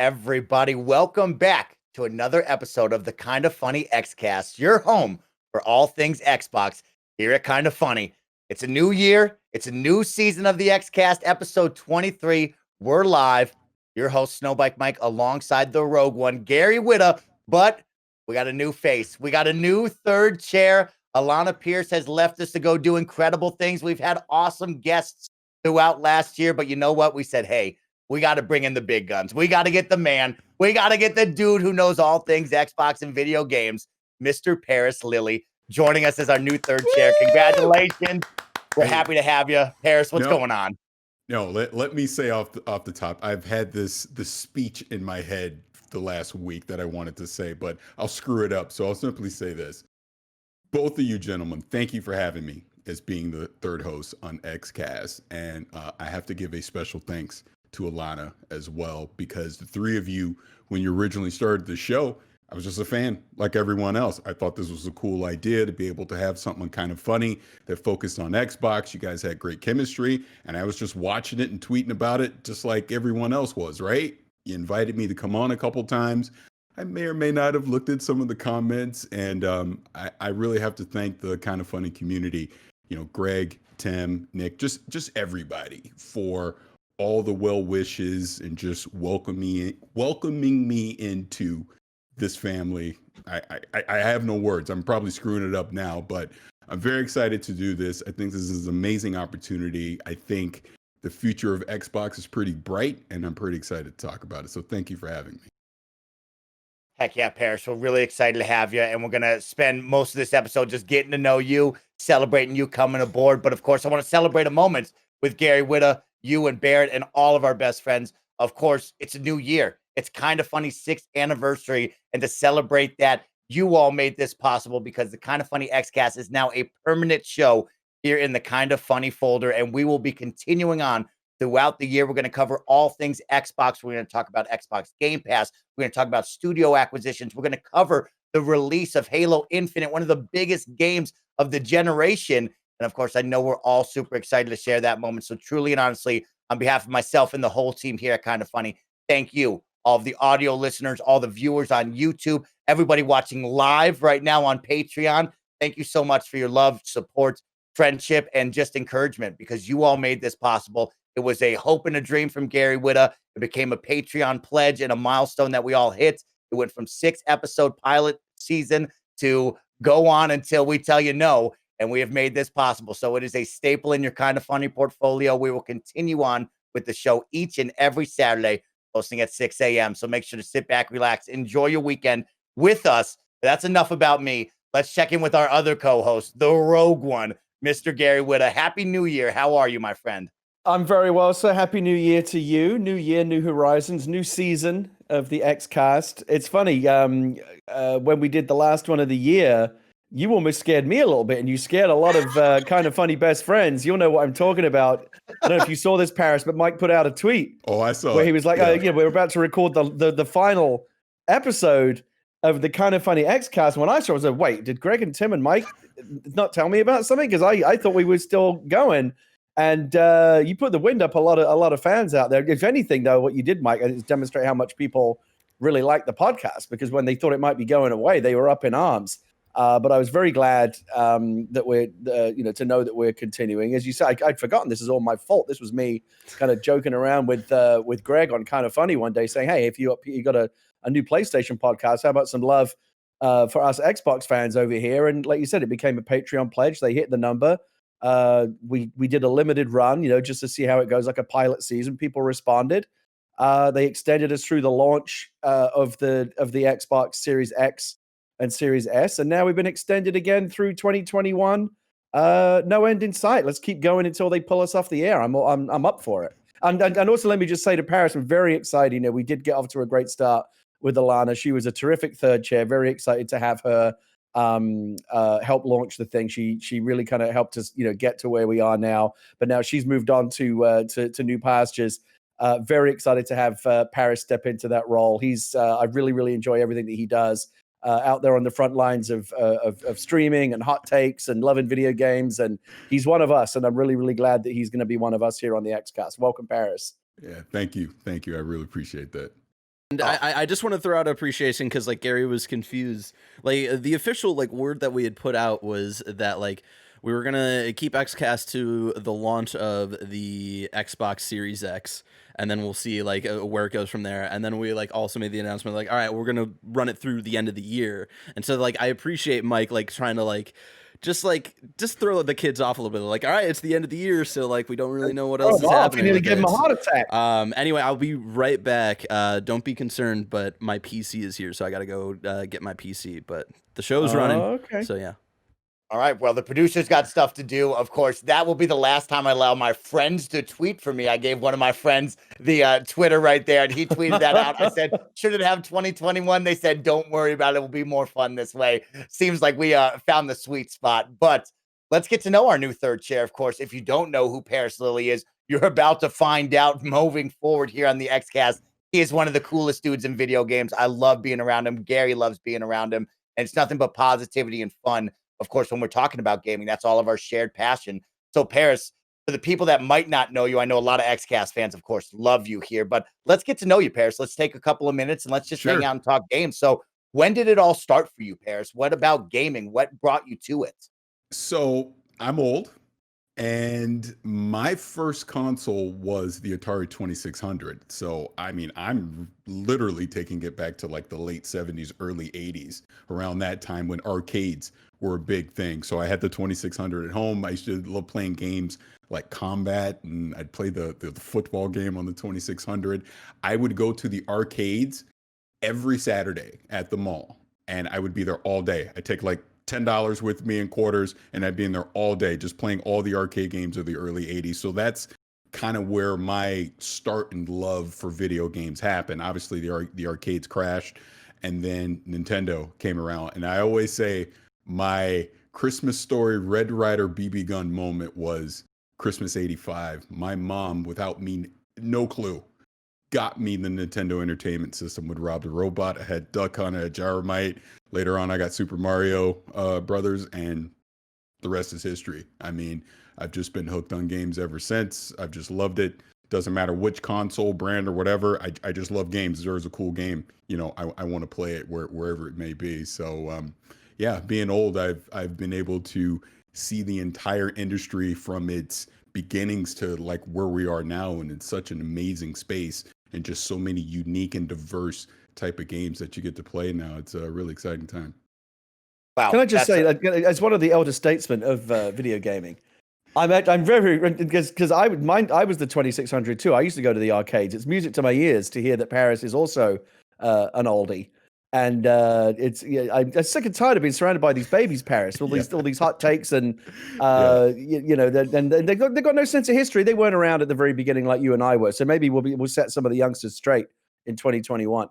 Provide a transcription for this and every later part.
everybody? Welcome back to another episode of the Kinda Funny Xcast, your home for all things Xbox here at Kinda Funny. It's a new year. It's a new season of the Xcast, episode 23. We're live. Your host, SnowBikeMike, alongside the rogue one, Gary Whitta. But we got a new face. We got a new third chair. Alana Pierce has left us to go do incredible things. We've had awesome guests throughout last year, but you know what? We said, hey, we got to bring in the big guns. We got to get the man. We got to get the dude who knows all things Xbox and video games, Mr. Parris Lilly, joining us as our new third chair. Congratulations. We're happy to have you. Parris, what's going on? No, let me say off the top, I've had this speech in my head the last week that I wanted to say, but I'll screw it up. So I'll simply say this. Both of you gentlemen, thank you for having me as being the third host on Xcast. And I have to give a special thanks to Alana as well, because the three of you, when you originally started the show, I was just a fan like everyone else. I thought this was a cool idea to be able to have something kind of funny that focused on Xbox. You guys had great chemistry, and I was just watching it and tweeting about it just like everyone else was, right? You invited me to come on a couple times. I may or may not have looked at some of the comments, and I really have to thank the Kind of Funny community, you know, Greg, Tim, Nick, just everybody for all the well wishes and just welcoming me into this family. I have no words. I'm probably screwing it up now, but I'm very excited to do this. I think this is an amazing opportunity. I think the future of Xbox is pretty bright, and I'm pretty excited to talk about it. So thank you for having me. Heck yeah, Parris. We're really excited to have you, and we're going to spend most of this episode just getting to know you, celebrating you coming aboard. But of course, I want to celebrate a moment with Gary Whitta, you and Barrett, and all of our best friends. Of course, it's a new year. It's Kinda Funny 6th anniversary, and to celebrate that, you all made this possible because the Kinda Funny Xcast is now a permanent show here in the Kinda Funny folder, and we will be continuing on throughout the year. We're going to cover all things Xbox. We're going to talk about Xbox Game Pass. We're going to talk about studio acquisitions. We're going to cover the release of Halo Infinite, one of the biggest games of the generation. And of course, I know we're all super excited to share that moment. So truly and honestly, on behalf of myself and the whole team here at Kinda Funny, thank you, all of the audio listeners, all the viewers on YouTube, everybody watching live right now on Patreon. Thank you so much for your love, support, friendship, and just encouragement, because you all made this possible. It was a hope and a dream from Gary Whitta. It became a Patreon pledge and a milestone that we all hit. It went from 6-episode pilot season to go on until we tell you no, and we have made this possible. So it is a staple in your Kinda Funny portfolio. We will continue on with the show each and every Saturday, posting at 6 a.m. So make sure to sit back, relax, enjoy your weekend with us. But that's enough about me. Let's check in with our other co-host, the rogue one, Mr. Gary Whitta. Happy New Year. How are you, my friend? I'm very well, sir. Happy New Year to you. New year, new horizons, new season of the Xcast. It's funny, when we did the last one of the year, you almost scared me a little bit, and you scared a lot of Kinda Funny best friends. You'll know what I'm talking about. I don't know if you saw this, Parris, but Mike put out a tweet. Oh, I saw where it. He was like, yeah. We're about to record the final episode of the Kinda Funny Xcast. When I saw it, I was like, wait, did Greg and Tim and Mike not tell me about something? Because I thought we were still going. And you put the wind up a lot of fans out there. If anything, though, what you did, Mike, is demonstrate how much people really like the podcast, because when they thought it might be going away, they were up in arms. But I was very glad that we're, to know that we're continuing. As you said, I'd forgotten this is all my fault. This was me kind of joking around with Greg on Kinda Funny one day, saying, "Hey, if you got a new PlayStation podcast, how about some love for us Xbox fans over here?" And like you said, it became a Patreon pledge. They hit the number. We did a limited run, just to see how it goes, like a pilot season. People responded. They extended us through the launch of the Xbox Series X and Series S, and now we've been extended again through 2021. No end in sight. Let's keep going until they pull us off the air. I'm up for it. And also, let me just say to Parris, I'm very excited. We did get off to a great start with Alana. She was a terrific third chair. Very excited to have her help launch the thing. She really kind of helped us, get to where we are now. But now she's moved on to new pastures. Very excited to have Parris step into that role. I really enjoy everything that he does out there on the front lines of streaming and hot takes and loving video games. And he's one of us. And I'm really glad that he's going to be one of us here on the Xcast. Welcome, Parris. Yeah, thank you. I really appreciate that. And I just want to throw out appreciation because like Gary was confused. Like the official like word that we had put out was that like we were gonna keep Xcast to the launch of the Xbox Series X, and then we'll see like where it goes from there. And then we like also made the announcement like, all right, we're gonna run it through the end of the year. And so like I appreciate Mike like trying to like just throw the kids off a little bit. Like, all right, it's the end of the year, so like we don't really know what else is happening. You need to give him a heart attack. Anyway, I'll be right back. Don't be concerned, but my PC is here, so I gotta go get my PC. But the show's running. Okay. So yeah. All right. Well, the producers got stuff to do. Of course, that will be the last time I allow my friends to tweet for me. I gave one of my friends the Twitter right there, and he tweeted that out. I said, should it have 2021? They said, don't worry about it. It will be more fun this way. Seems like we found the sweet spot. But let's get to know our new third chair. Of course, if you don't know who Parris Lilly is, you're about to find out moving forward here on the Xcast. He is one of the coolest dudes in video games. I love being around him. Gary loves being around him. And it's nothing but positivity and fun. Of course, when we're talking about gaming, that's all of our shared passion. So, Parris, for the people that might not know you, I know a lot of Xcast fans, of course, love you here. But let's get to know you, Parris. Let's take a couple of minutes and let's just hang out and talk games. So, when did it all start for you, Parris? What about gaming? What brought you to it? So I'm old, and my first console was the Atari 2600. So, I mean, I'm literally taking it back to like the late 70s, early 80s, around that time when arcades were a big thing. So I had the 2600 at home. I used to love playing games like Combat, and I'd play the football game on the 2600. I would go to the arcades every Saturday at the mall, and I would be there all day. I'd take like $10 with me in quarters, and I'd be in there all day just playing all the arcade games of the early 80s. So that's kind of where my start and love for video games happened. Obviously, the arcades crashed, and then Nintendo came around. And I always say my Christmas Story Red Ryder BB gun moment was Christmas '85. My mom, without me, no clue, got me the Nintendo Entertainment System with Rob the Robot. I had Duck Hunt, I had Gyromite. Later on, I got Super Mario Brothers, and the rest is history. I mean, I've just been hooked on games ever since. I've just loved it. Doesn't matter which console, brand, or whatever. I just love games. There's a cool game, you know, I want to play it wherever it may be. So, yeah, being old, I've been able to see the entire industry from its beginnings to like where we are now, and it's such an amazing space and just so many unique and diverse type of games that you get to play now. It's a really exciting time. Wow. Can I just say, as one of the elder statesmen of video gaming, I'm very, because I was the 2600 too. I used to go to the arcades. It's music to my ears to hear that Parris is also an oldie. And I'm sick and tired of being surrounded by these babies, Parris. All these hot takes, and you know, they've got no sense of history. They weren't around at the very beginning like you and I were. So maybe we'll set some of the youngsters straight in 2021.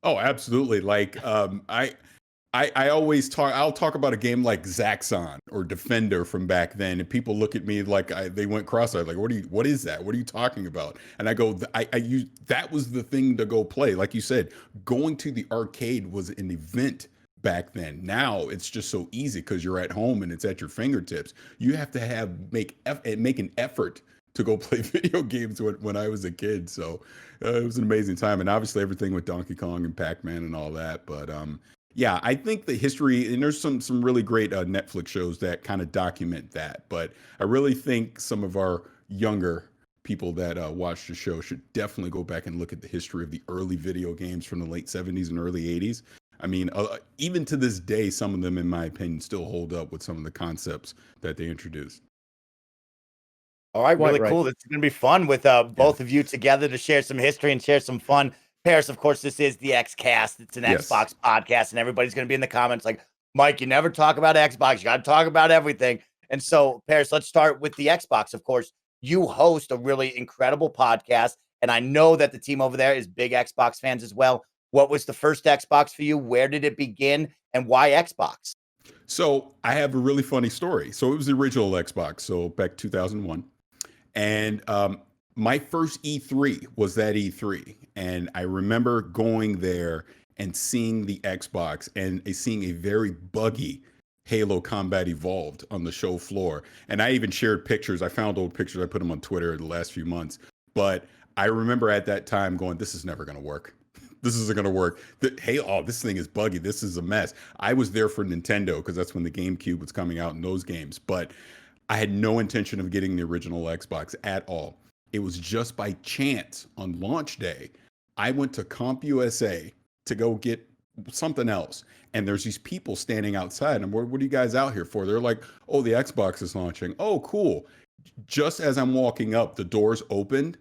Oh, absolutely. Like I always I'll talk about a game like Zaxxon or Defender from back then, and people look at me like they went cross-eyed, like, what is that? What are you talking about? And I go, that was the thing to go play. Like you said, going to the arcade was an event back then. Now it's just so easy because you're at home and it's at your fingertips. You have to make an effort to go play video games when I was a kid. So it was an amazing time. And obviously everything with Donkey Kong and Pac-Man and all that. But yeah, I think the history, and there's some really great Netflix shows that kind of document that. But I really think some of our younger people that watch the show should definitely go back and look at the history of the early video games from the late 70s and early 80s. I mean, even to this day, some of them, in my opinion, still hold up with some of the concepts that they introduced. All right, really cool. It's going to be fun with both of you together to share some history and share some fun. Parris, of course, this is the Xcast. It's an Xbox podcast, and everybody's going to be in the comments like, Mike, you never talk about Xbox. You got to talk about everything. And so, Parris, let's start with the Xbox. Of course, you host a really incredible podcast, and I know that the team over there is big Xbox fans as well. What was the first Xbox for you? Where did it begin, and why Xbox? So I have a really funny story. So it was the original Xbox, so back 2001. And my first E3 was that E3. And I remember going there and seeing the Xbox and seeing a very buggy Halo Combat Evolved on the show floor. And I even shared pictures. I found old pictures. I put them on Twitter the last few months. But I remember at that time going, this is never going to work. this isn't going to work. Hey, oh, this thing is buggy. This is a mess. I was there for Nintendo because that's when the GameCube was coming out in those games. But I had no intention of getting the original Xbox at all. It was just by chance on launch day, I went to CompUSA to go get something else. And there's these people standing outside. And what are you guys out here for? They're like, oh, the Xbox is launching. Oh, cool. Just as I'm walking up, the doors opened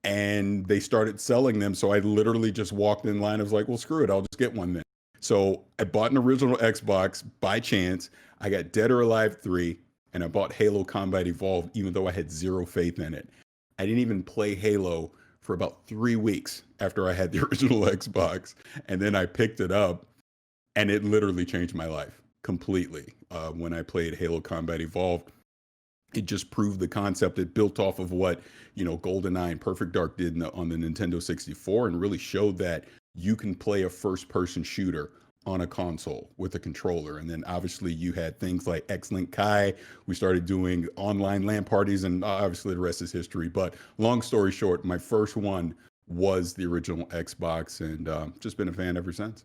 and they started selling them. So I literally just walked in line. I was like, well, screw it. I'll just get one then. So I bought an original Xbox by chance. I got Dead or Alive 3 and I bought Halo Combat Evolved, even though I had zero faith in it. I didn't even play Halo for about 3 weeks after I had the original Xbox. And then I picked it up and it literally changed my life completely. When I played Halo Combat Evolved, it just proved the concept. It built off of what, GoldenEye and Perfect Dark did on the Nintendo 64 and really showed that you can play a first-person shooter on a console with a controller. And then obviously you had things like X-Link Kai. We started doing online LAN parties, and obviously the rest is history. But long story short, my first one was the original Xbox, and just been a fan ever since.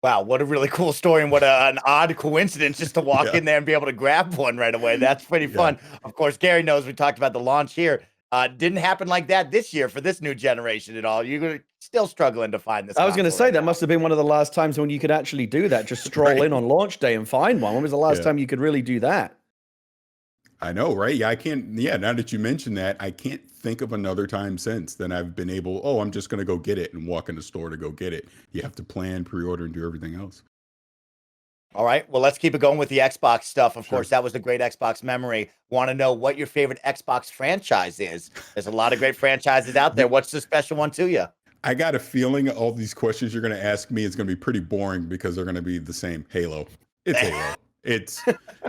Wow, what a really cool story, and what an odd coincidence just to walk in there and be able to grab one right away. That's pretty fun. Of course, Gary knows we talked about the launch here. Didn't happen like that this year for this new generation at all. You're still struggling to find this. I was going to say right that now. must have been one of the last times when you could actually do that. Just stroll in on launch day and find one. When was the last time you could really do that? I know, right? Yeah, I can't. Yeah, now that you mention that, I can't think of another time since then I've been able, oh, I'm just going to go get it and walk in the store to go get it. You have to plan, pre-order, and do everything else. All right. Well, let's keep it going with the Xbox stuff. Of course, that was the great Xbox memory. Want to know what your favorite Xbox franchise is? There's a lot of great franchises out there. What's the special one to you? I got a feeling all these questions you're going to ask me is going to be pretty boring because they're going to be the same. Halo. It's Halo. It's,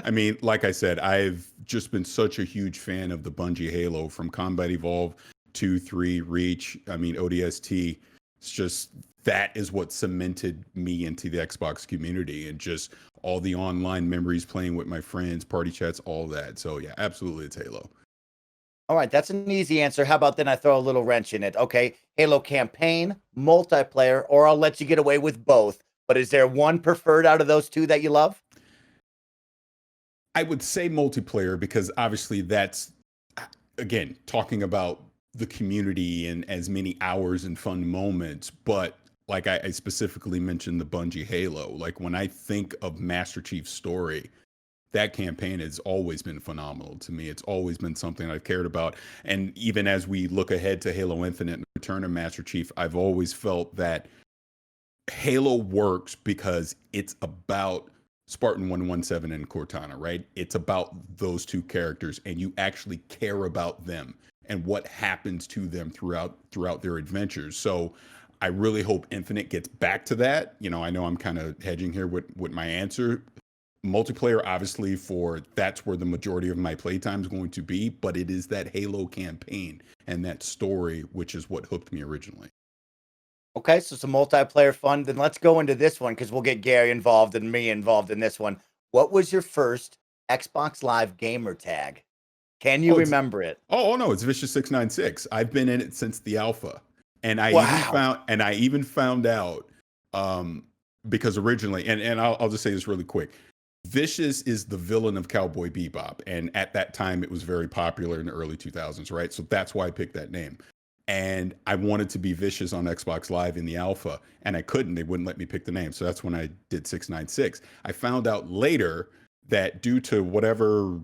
I mean, like I said, I've just been such a huge fan of the Bungie Halo from Combat Evolved 2, 3, Reach. I mean, ODST. It's just, that is what cemented me into the Xbox community and just all the online memories playing with my friends, party chats, all that. So yeah, absolutely, it's Halo. All right, that's an easy answer. How about then I throw a little wrench in it? Okay, Halo campaign, multiplayer, or I'll let you get away with both. But is there one preferred out of those two that you love? I would say multiplayer because obviously that's, again, talking about the community and as many hours and fun moments. But like I specifically mentioned the Bungie Halo. Like when I think of Master Chief's story, that campaign has always been phenomenal to me. It's always been something I've cared about. And even as we look ahead to Halo Infinite and Return of Master Chief, I've always felt that Halo works because it's about Spartan 117 and Cortana, right? It's about those two characters and you actually care about them and what happens to them throughout their adventures. So I really hope Infinite gets back to that. I know I'm kind of hedging here with my answer. Multiplayer, obviously, that's where the majority of my playtime is going to be, but it is that Halo campaign and that story, which is what hooked me originally. Okay, so some multiplayer fun. Then let's go into this one because we'll get Gary involved and me involved in this one. What was your first Xbox Live gamer tag? Can you remember it? Oh no, it's Vicious 696. I've been in it since the alpha, and I even found out because originally, and I'll just say this really quick. Vicious is the villain of Cowboy Bebop, and at that time it was very popular in the early 2000s, right? So that's why I picked that name. And I wanted to be Vicious on Xbox Live in the alpha, and I couldn't. They wouldn't let me pick the name. So that's when I did 696. I found out later that due to whatever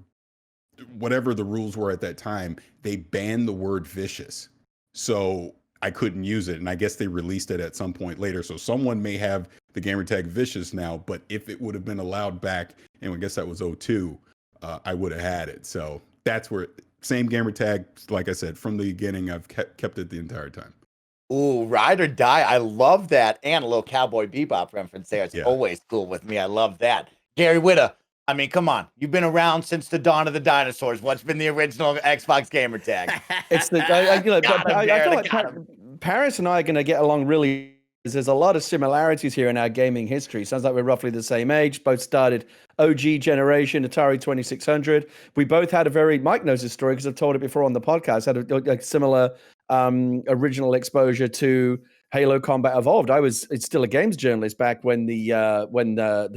the rules were at that time, they banned the word vicious. So I couldn't use it. And I guess they released it at some point later. So someone may have the gamer tag vicious now, but if it would have been allowed back, and I guess that was 02, I would have had it. So that's where, same gamer tag, like I said, from the beginning, I've kept it the entire time. Ooh, ride or die. I love that. And a little Cowboy Bebop reference there. It's always cool with me. I love that. Gary Whitta, I mean, come on. You've been around since the dawn of the dinosaurs. What's been the original Xbox gamer tag? It's I feel like Parris and I are going to get along really. There's a lot of similarities here in our gaming history. Sounds like we're roughly the same age. Both started OG generation, Atari 2600. We both had Mike knows this story because I've told it before on the podcast, had a similar original exposure to Halo Combat Evolved. It's still a games journalist back when the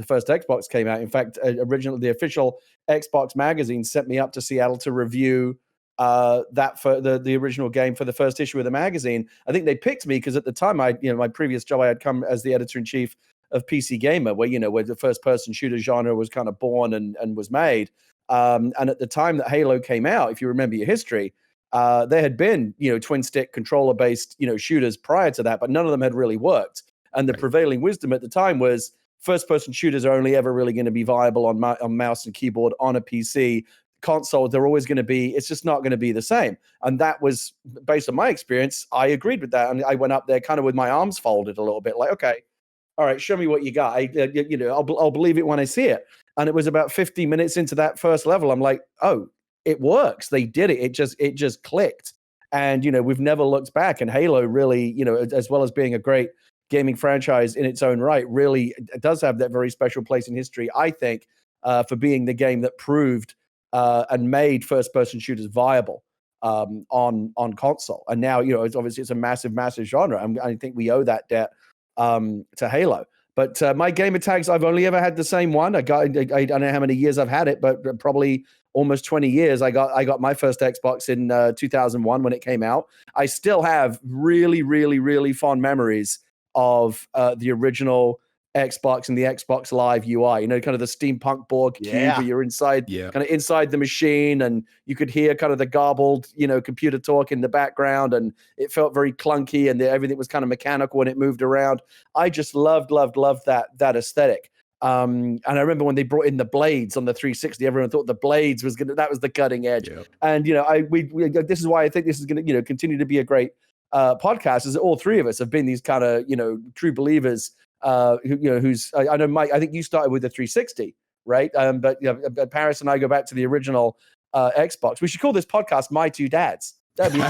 first Xbox came out. In fact, originally the official Xbox magazine sent me up to Seattle to review that for the original game for the first issue of the magazine. I think they picked me because at the time my previous job, I had come as the editor-in-chief of PC Gamer, where the first person shooter genre was kind of born and was made. And at the time that Halo came out, if you remember your history, there had been, twin stick controller based, shooters prior to that, but none of them had really worked. And the prevailing wisdom at the time was first person shooters are only ever really going to be viable on mouse and keyboard on a PC. Console, they're always going to be, it's just not going to be the same. And that was based on my experience. I agreed with that. And I went up there kind of with my arms folded a little bit, like, okay, all right, show me what you got. I'll believe it when I see it. And it was about 50 minutes into that first level. I'm like, oh, it works. They did it. It just clicked. And, we've never looked back. And Halo really, as well as being a great gaming franchise in its own right, really does have that very special place in history, I think, for being the game that proved and made first-person shooters viable on console. And now, it's a massive, massive genre. And I think we owe that debt to Halo. But my gamer tags, I've only ever had the same one. I don't know how many years I've had it, but probably almost 20 years. I got my first Xbox in 2001 when it came out. I still have really, really, really fond memories of the original Xbox and the Xbox Live UI, kind of the steampunk Borg cube where you're inside, kind of inside the machine, and you could hear kind of the garbled, computer talk in the background, and it felt very clunky, and everything was kind of mechanical when it moved around. I just loved that aesthetic. And I remember when they brought in the blades on the 360, everyone thought the blades that was the cutting edge. Yep. And this is why I think this is going to continue to be a great podcast. Is that all three of us have been these kind of true believers. Who's I know Mike. I think you started with the 360, right? But Parris and I go back to the original Xbox. We should call this podcast "My Two Dads." That'd be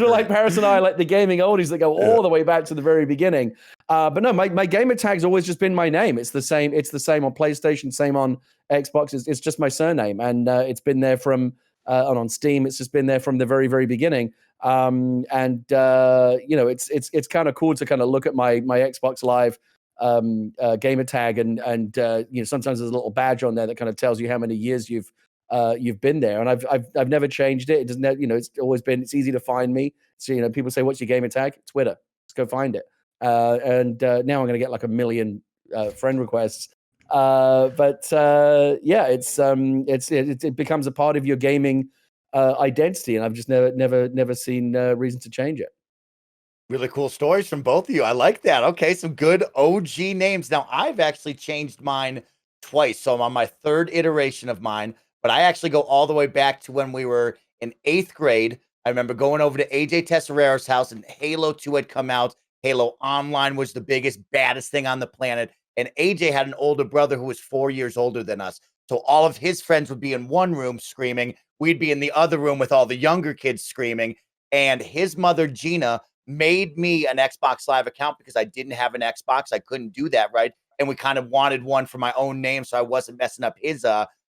like Parris and I, like the gaming oldies that go all the way back to the very beginning. But no, my gamer tag's always just been my name. It's the same. It's the same on PlayStation, same on Xbox. It's just my surname, and it's been there from and on Steam. It's just been there from the very, very beginning. It's kind of cool to kind of look at my Xbox Live gamer tag, and sometimes there's a little badge on there that kind of tells you how many years you've been there, and I've never changed it. It doesn't, it's always been. It's easy to find me. So people say, "What's your gamer tag?" It's Whitta. Let's go find it. Now I'm going to get like 1 million friend requests. It becomes a part of your gaming identity, and I've just never seen reason to change it. Really cool stories from both of you. I like that. Okay, some good OG names. Now, I've actually changed mine twice, so I'm on my third iteration of mine, but I actually go all the way back to when we were in 8th grade. I remember going over to AJ Tessarero's house, and Halo 2 had come out. Halo Online was the biggest, baddest thing on the planet, and AJ had an older brother who was 4 years older than us. So all of his friends would be in one room screaming. We'd be in the other room with all the younger kids screaming. And his mother, Gina, made me an Xbox Live account because I didn't have an Xbox. I couldn't do that, right? And we kind of wanted one for my own name so I wasn't messing up his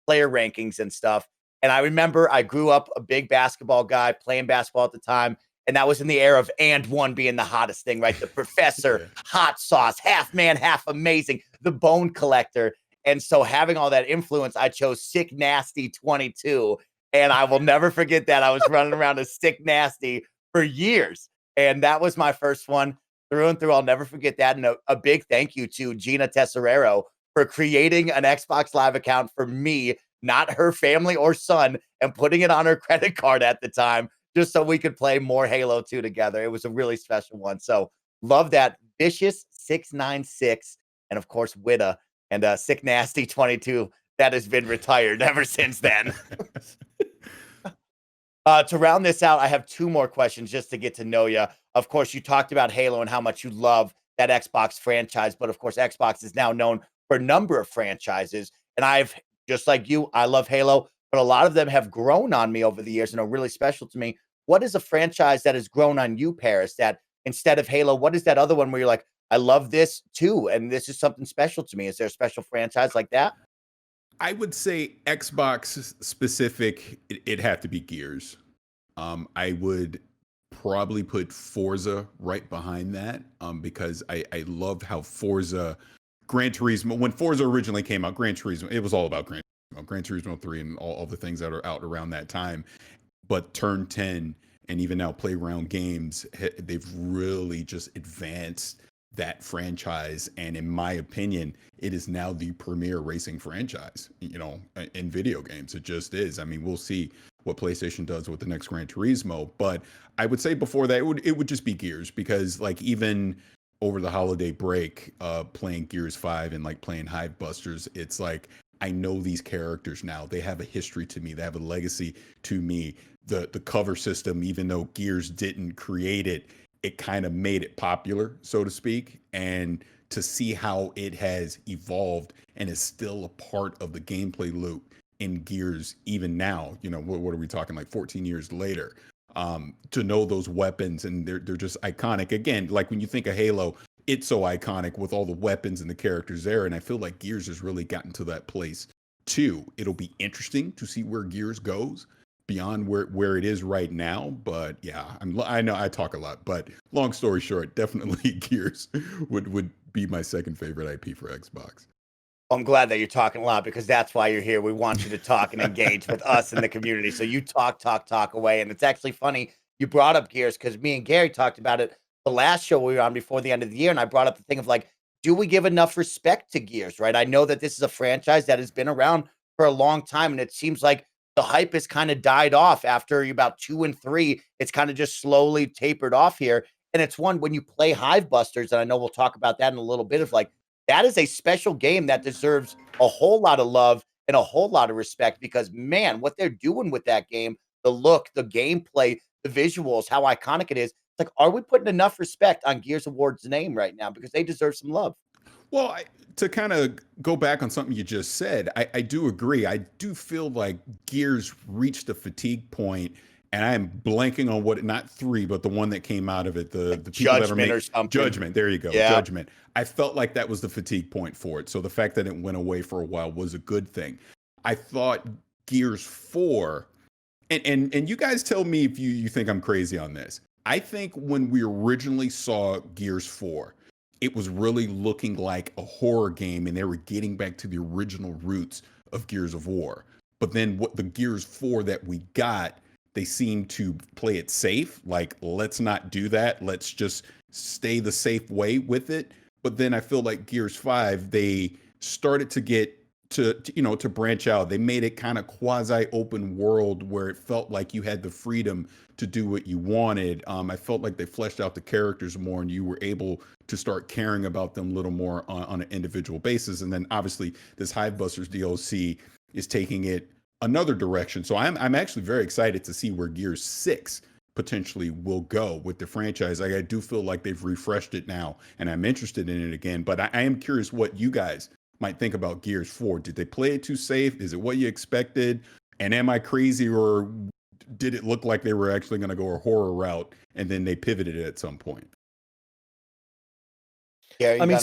player rankings and stuff. And I remember I grew up a big basketball guy, playing basketball at the time. And that was in the era of And One being the hottest thing, right? The Professor, Hot Sauce, Half Man, Half Amazing, the Bone Collector. And so having all that influence, I chose Sick Nasty 22. And I will never forget that. I was running around as Sick Nasty for years. And that was my first one through and through. I'll never forget that. And a big thank you to Gina Tessarero for creating an Xbox Live account for me, not her family or son, and putting it on her credit card at the time, just so we could play more Halo 2 together. It was a really special one. So love that. Vicious 696, and of course, Whitta, and Sick Nasty 22. That has been retired ever since then. To round this out, I have 2 more questions just to get to know you. Of course, you talked about Halo and how much you love that Xbox franchise, but of course, Xbox is now known for a number of franchises. And just like you, I love Halo, but a lot of them have grown on me over the years and are really special to me. What is a franchise that has grown on you, Parris, that instead of Halo, what is that other one where you're like, I love this too, and this is something special to me? Is there a special franchise like that? I would say Xbox specific, it'd have to be Gears. I would probably put Forza right behind that, because I loved how Forza, Gran Turismo, when Forza originally came out, Gran Turismo, it was all about Gran Turismo 3 and all the things that are out around that time. But Turn 10 and even now Playground Games, they've really just advanced that franchise. And in my opinion, it is now the premier racing franchise, in video games. It just is. I mean, we'll see what PlayStation does with the next Gran Turismo. But I would say before that, it would just be Gears, because like even over the holiday break, playing Gears 5 and like playing Hive Busters, it's like, I know these characters now. They have a history to me. They have a legacy to me. The cover system, even though Gears didn't create it, it kind of made it popular, so to speak. And to see how it has evolved and is still a part of the gameplay loop in Gears, even now, what are we talking, like 14 years later? To know those weapons, and they're just iconic. Again, like when you think of Halo, it's so iconic with all the weapons and the characters there. And I feel like Gears has really gotten to that place too. It'll be interesting to see where Gears goes beyond where it is right now. But yeah, I know I talk a lot, but long story short, definitely Gears would be my second favorite IP for Xbox. I'm glad that you're talking a lot, because that's why you're here. We want you to talk and engage with us in the community. So you talk away. And it's actually funny you brought up Gears, because me and Gary talked about it the last show we were on before the end of the year. And I brought up the thing of like, do we give enough respect to Gears, right? I know that this is a franchise that has been around for a long time, and it seems like the hype has kind of died off after about 2 and 3. It's kind of just slowly tapered off here. And it's one, when you play Hive Busters, and I know we'll talk about that in a little bit, of like, that is a special game that deserves a whole lot of love and a whole lot of respect, because man, what they're doing with that game, the look, the gameplay, the visuals, how iconic it is. It's like, are we putting enough respect on Gears of War's name right now? Because they deserve some love. Well, to kind of go back on something you just said, I do agree. I do feel like Gears reached a fatigue point, and I am blanking on what, not 3, but the one that came out of it, the people that are Judgment or something. Judgment. There you go. Yeah. Judgment. I felt like that was the fatigue point for it. So the fact that it went away for a while was a good thing. I thought Gears 4, and you guys tell me if you think I'm crazy on this. I think when we originally saw Gears 4, it was really looking like a horror game, and they were getting back to the original roots of Gears of War. But then what the Gears 4 that we got, they seemed to play it safe. Like, let's not do that. Let's just stay the safe way with it. But then I feel like Gears 5, they started to get to branch out. They made it kind of quasi open world, where it felt like you had the freedom to do what you wanted. I felt like they fleshed out the characters more, and you were able to start caring about them a little more on an individual basis. And then obviously this Hive Busters DLC is taking it another direction. So I'm actually very excited to see where Gears 6 potentially will go with the franchise. I do feel like they've refreshed it now, and I'm interested in it again. But I am curious what you guys might think about Gears 4. Did they play it too safe? Is it what you expected? And am I crazy, or did it look like they were actually going to go a horror route and then they pivoted it at some point? Yeah, I mean,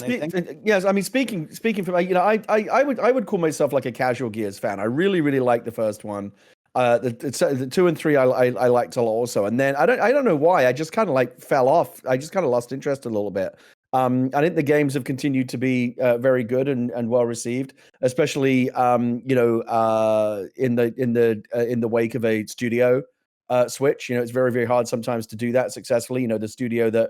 speaking from, I would call myself like a casual Gears fan. I really like the first one. The 2 and 3 I liked a lot also, and then I don't know why, I just kind of like fell off. I just kind of lost interest a little bit. I think the games have continued to be very good and well received, especially in the wake of a studio switch. It's very hard sometimes to do that successfully. The studio that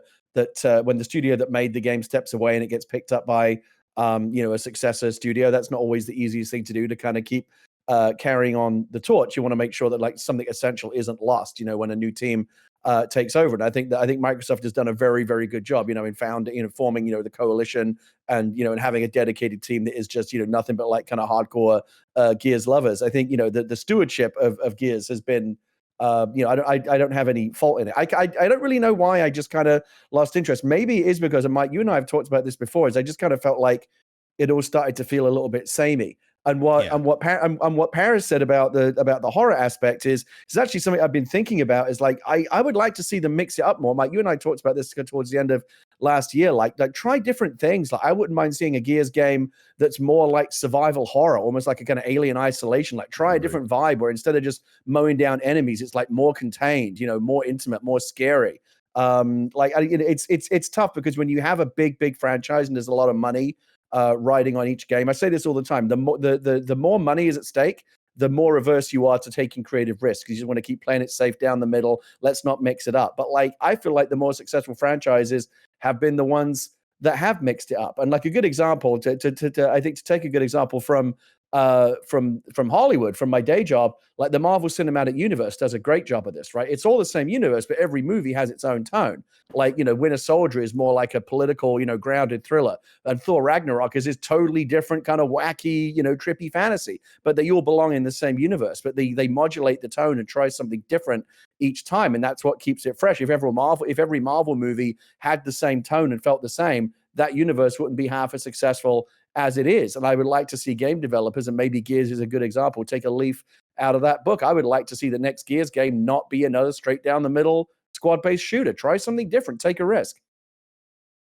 when the studio that made the game steps away and it gets picked up by a successor studio, that's not always the easiest thing to do, to kind of keep carrying on the torch. You want to make sure that like something essential isn't lost, when a new team takes over. And I think Microsoft has done a very good job, in forming, the coalition, and, and having a dedicated team that is just, nothing but like kind of hardcore Gears lovers. I think, the stewardship of Gears has been, I don't have any fault in it. I don't really know why I just kind of lost interest. Maybe it is because, and Mike, you and I have talked about this before, is I just kind of felt like it all started to feel a little bit samey. And what Yeah. and what Parris said about the horror aspect is actually something I've been thinking about. Is like I would like to see them mix it up more. Mike, you and I talked about this towards the end of last year. Like try different things. Like I wouldn't mind seeing a Gears game that's more like survival horror, almost like a kind of Alien Isolation. Like try a different vibe where instead of just mowing down enemies, it's like more contained, more intimate, more scary. It's tough because when you have a big franchise and there's a lot of money riding on each game. I say this all the time. The more money is at stake, the more averse you are to taking creative risks. You just want to keep playing it safe down the middle. Let's not mix it up. But I feel like the more successful franchises have been the ones that have mixed it up. And like a good example, I think to take a good example from Hollywood, from my day job, like the Marvel Cinematic Universe does a great job of this, right? It's all the same universe, but every movie has its own tone. Like, Winter Soldier is more like a political, grounded thriller. And Thor Ragnarok is this totally different kind of wacky, trippy fantasy. But they all belong in the same universe. But they modulate the tone and try something different each time. And that's what keeps it fresh. If every Marvel movie had the same tone and felt the same, that universe wouldn't be half as successful as it is. And I would like to see game developers, and maybe Gears is a good example, take a leaf out of that book. I would like to see the next Gears game not be another straight down the middle squad-based shooter. Try something different. Take a risk.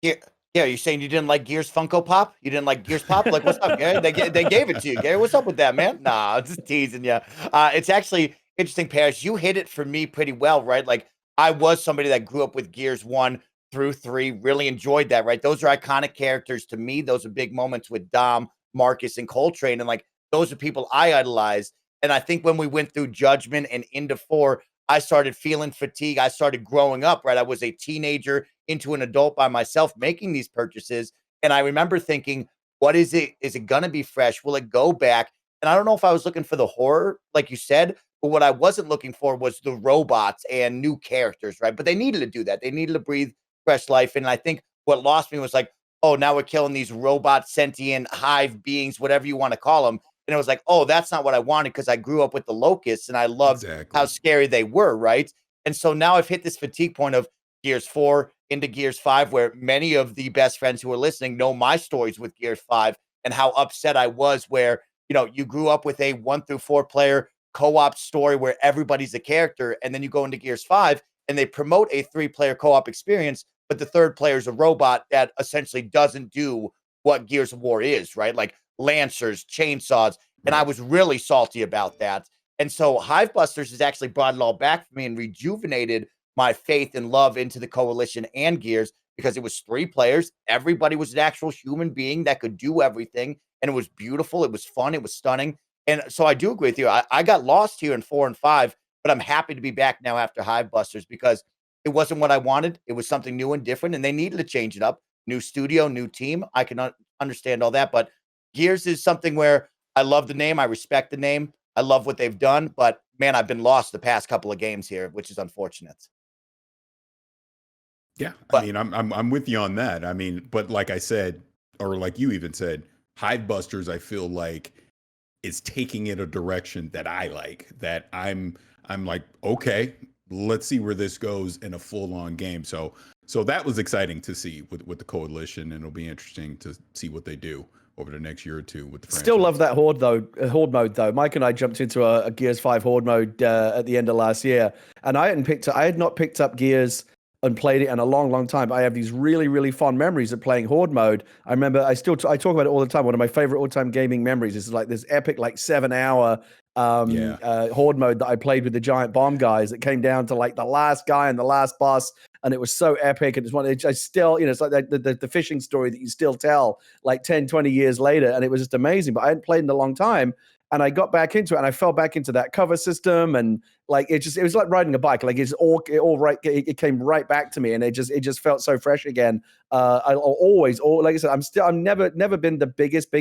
Yeah, you're saying you didn't like Gears Funko Pop? You didn't like Gears Pop? Like, what's up, Gary? They gave it to you, Gary. What's up with that, man? Nah, I'm just teasing you. It's actually interesting, Parris. You hit it for me pretty well, right? Like, I was somebody that grew up with Gears 1 through 3, really enjoyed that, right? Those are iconic characters to me. Those are big moments with Dom, Marcus, and Coltrane. And like, those are people I idolize. And I think when we went through Judgment and into 4, I started feeling fatigue. I started growing up, right? I was a teenager into an adult by myself making these purchases. And I remember thinking, what is it? Is it going to be fresh? Will it go back? And I don't know if I was looking for the horror, like you said, but what I wasn't looking for was the robots and new characters, right? But they needed to do that. They needed to breathe fresh life. And I think what lost me was like, oh, now we're killing these robot, sentient, hive beings, whatever you want to call them. And it was like, oh, that's not what I wanted because I grew up with the locusts and I loved how scary they were, right? And so now I've hit this fatigue point of Gears 4 into Gears 5, where many of the best friends who are listening know my stories with Gears 5 and how upset I was where, you grew up with a 1 through 4 player co-op story where everybody's a character, and then you go into Gears 5 and they promote a 3-player co-op experience, but the third player is a robot that essentially doesn't do what Gears of War is, right? Like lancers, chainsaws. And I was really salty about that. And so Hivebusters has actually brought it all back for me and rejuvenated my faith and love into the Coalition and Gears, because it was 3 players. Everybody was an actual human being that could do everything. And it was beautiful. It was fun. It was stunning. And so I do agree with you. I got lost here in 4 and 5, but I'm happy to be back now after Hivebusters because it wasn't what I wanted. It was something new and different, and they needed to change it up. New studio, new team. I can understand all that, but Gears is something where I love the name. I respect the name. I love what they've done, but man, I've been lost the past couple of games here, which is unfortunate. Yeah, But I mean, I'm with you on that. I mean, but like I said, or like you even said, Hivebusters, I feel like is taking it a direction that I like. That I'm like, okay, let's see where this goes in a full-on game. So that was exciting to see with the Coalition, and it'll be interesting to see what they do over the next year or two with the franchise. Still love that horde mode though. Mike and I jumped into a Gears 5 horde mode at the end of last year, and I had not picked up Gears and played it in a long time. I have these really fond memories of playing horde mode. I remember I talk about it all the time. One of my favorite all-time gaming memories is like this epic 7-hour horde mode that I played with the giant bomb guys that came down to like the last guy and the last boss, and it was so epic. And I still, it's like the fishing story that you still tell like 10, 20 years later, and it was just amazing. But I hadn't played in a long time, and I got back into it, and I fell back into that cover system, and like it was like riding a bike. Like it came right back to me, and it just felt so fresh again. Like I said, I'm never been the biggest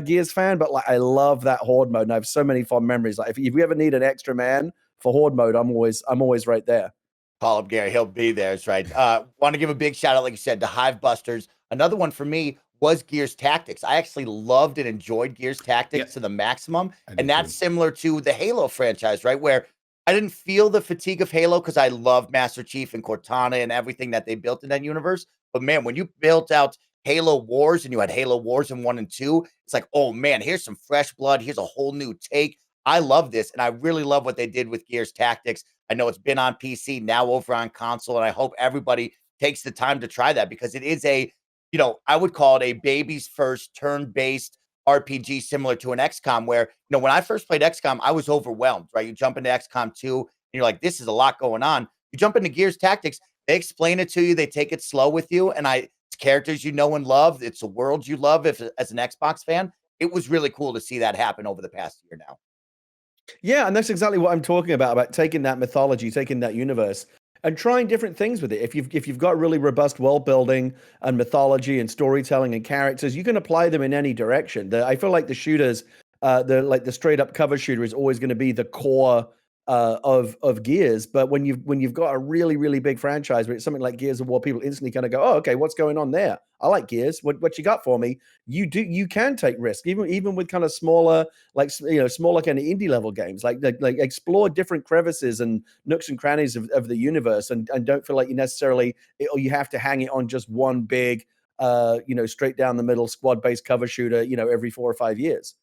Gears fan, but like I love that horde mode, and I have so many fond memories. Like if you ever need an extra man for horde mode, I'm always right there. Call up Gary, he'll be there. That's right. Want to give a big shout out, like you said, to Hivebusters. Another one for me was Gears Tactics. I actually loved and enjoyed Gears Tactics to the maximum. And that's similar to the Halo franchise, right? Where I didn't feel the fatigue of Halo because I love Master Chief and Cortana and everything that they built in that universe. But man, when you built out Halo Wars and you had Halo Wars in 1 and 2, it's like, oh man, here's some fresh blood. Here's a whole new take. I love this. And I really love what they did with Gears Tactics. I know it's been on PC, now over on console. And I hope everybody takes the time to try that because it is I would call it a baby's first turn-based RPG similar to an XCOM where, when I first played XCOM, I was overwhelmed, right? You jump into XCOM 2 and you're like, this is a lot going on. You jump into Gears Tactics, they explain it to you, they take it slow with you, and it's characters you know and love, it's a world you love as an Xbox fan. It was really cool to see that happen over the past year now. Yeah, and that's exactly what I'm talking about taking that mythology, taking that universe, and trying different things with it. If you've got really robust world building and mythology and storytelling and characters, you can apply them in any direction. I feel like the shooters, the straight up cover shooter is always going to be the core of Gears. But when you've got a really, really big franchise where it's something like Gears of War, people instantly kind of go, oh, okay, what's going on there? I like Gears. What you got for me? You can take risks, even with kind of smaller, smaller kind of indie level games, like explore different crevices and nooks and crannies of the universe, and don't feel like you have to hang it on just one big, straight down the middle squad based cover shooter, every 4 or 5 years.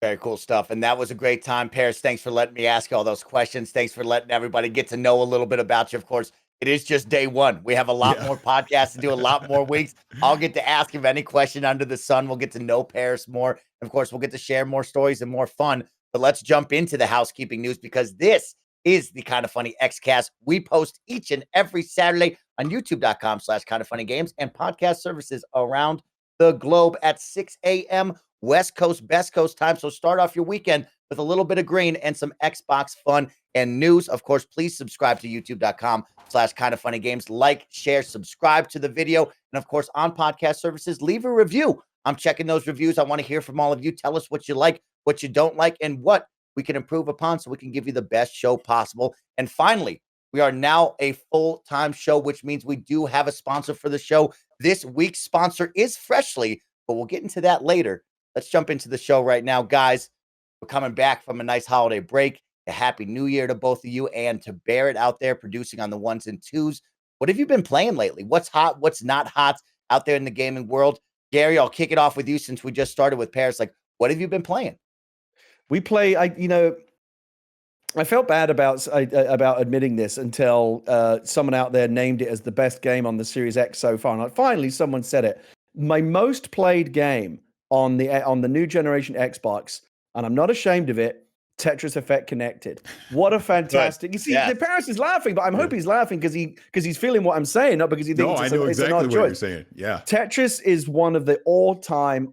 Very cool stuff. And that was a great time. Parris, thanks for letting me ask all those questions. Thanks for letting everybody get to know a little bit about you. Of course, it is just day one. We have a lot more podcasts to do, a lot more weeks. I'll get to ask him any question under the sun. We'll get to know Parris more. And of course, we'll get to share more stories and more fun. But let's jump into the housekeeping news because this is the Kind of Funny Xcast. We post each and every Saturday on youtube.com/kindoffunnygames and podcast services around the globe at 6 a.m. West Coast, Best Coast time. So start off your weekend with a little bit of green and some Xbox fun and news. Of course, please subscribe to youtube.com/kindoffunnygames. Like, share, subscribe to the video. And of course, on podcast services, leave a review. I'm checking those reviews. I want to hear from all of you. Tell us what you like, what you don't like, and what we can improve upon so we can give you the best show possible. And finally, we are now a full-time show, which means we do have a sponsor for the show. This week's sponsor is Freshly, but we'll get into that later. Let's jump into the show right now, guys. We're coming back from a nice holiday break. A happy new year to both of you, and to Barrett out there producing on the ones and twos. What have you been playing lately? What's hot? What's not hot out there in the gaming world? Gary, I'll kick it off with you since we just started with Parris. Like, what have you been playing? We play, I felt bad about admitting this until someone out there named it as the best game on the Series X so far. And finally, someone said it. My most played game on the new generation Xbox, and I'm not ashamed of it, Tetris Effect Connected. What a fantastic! You see, the Parris is laughing, but I'm hoping he's laughing because he's feeling what I'm saying, not because he thinks I know exactly what you're saying. Yeah, Tetris is one of the all-time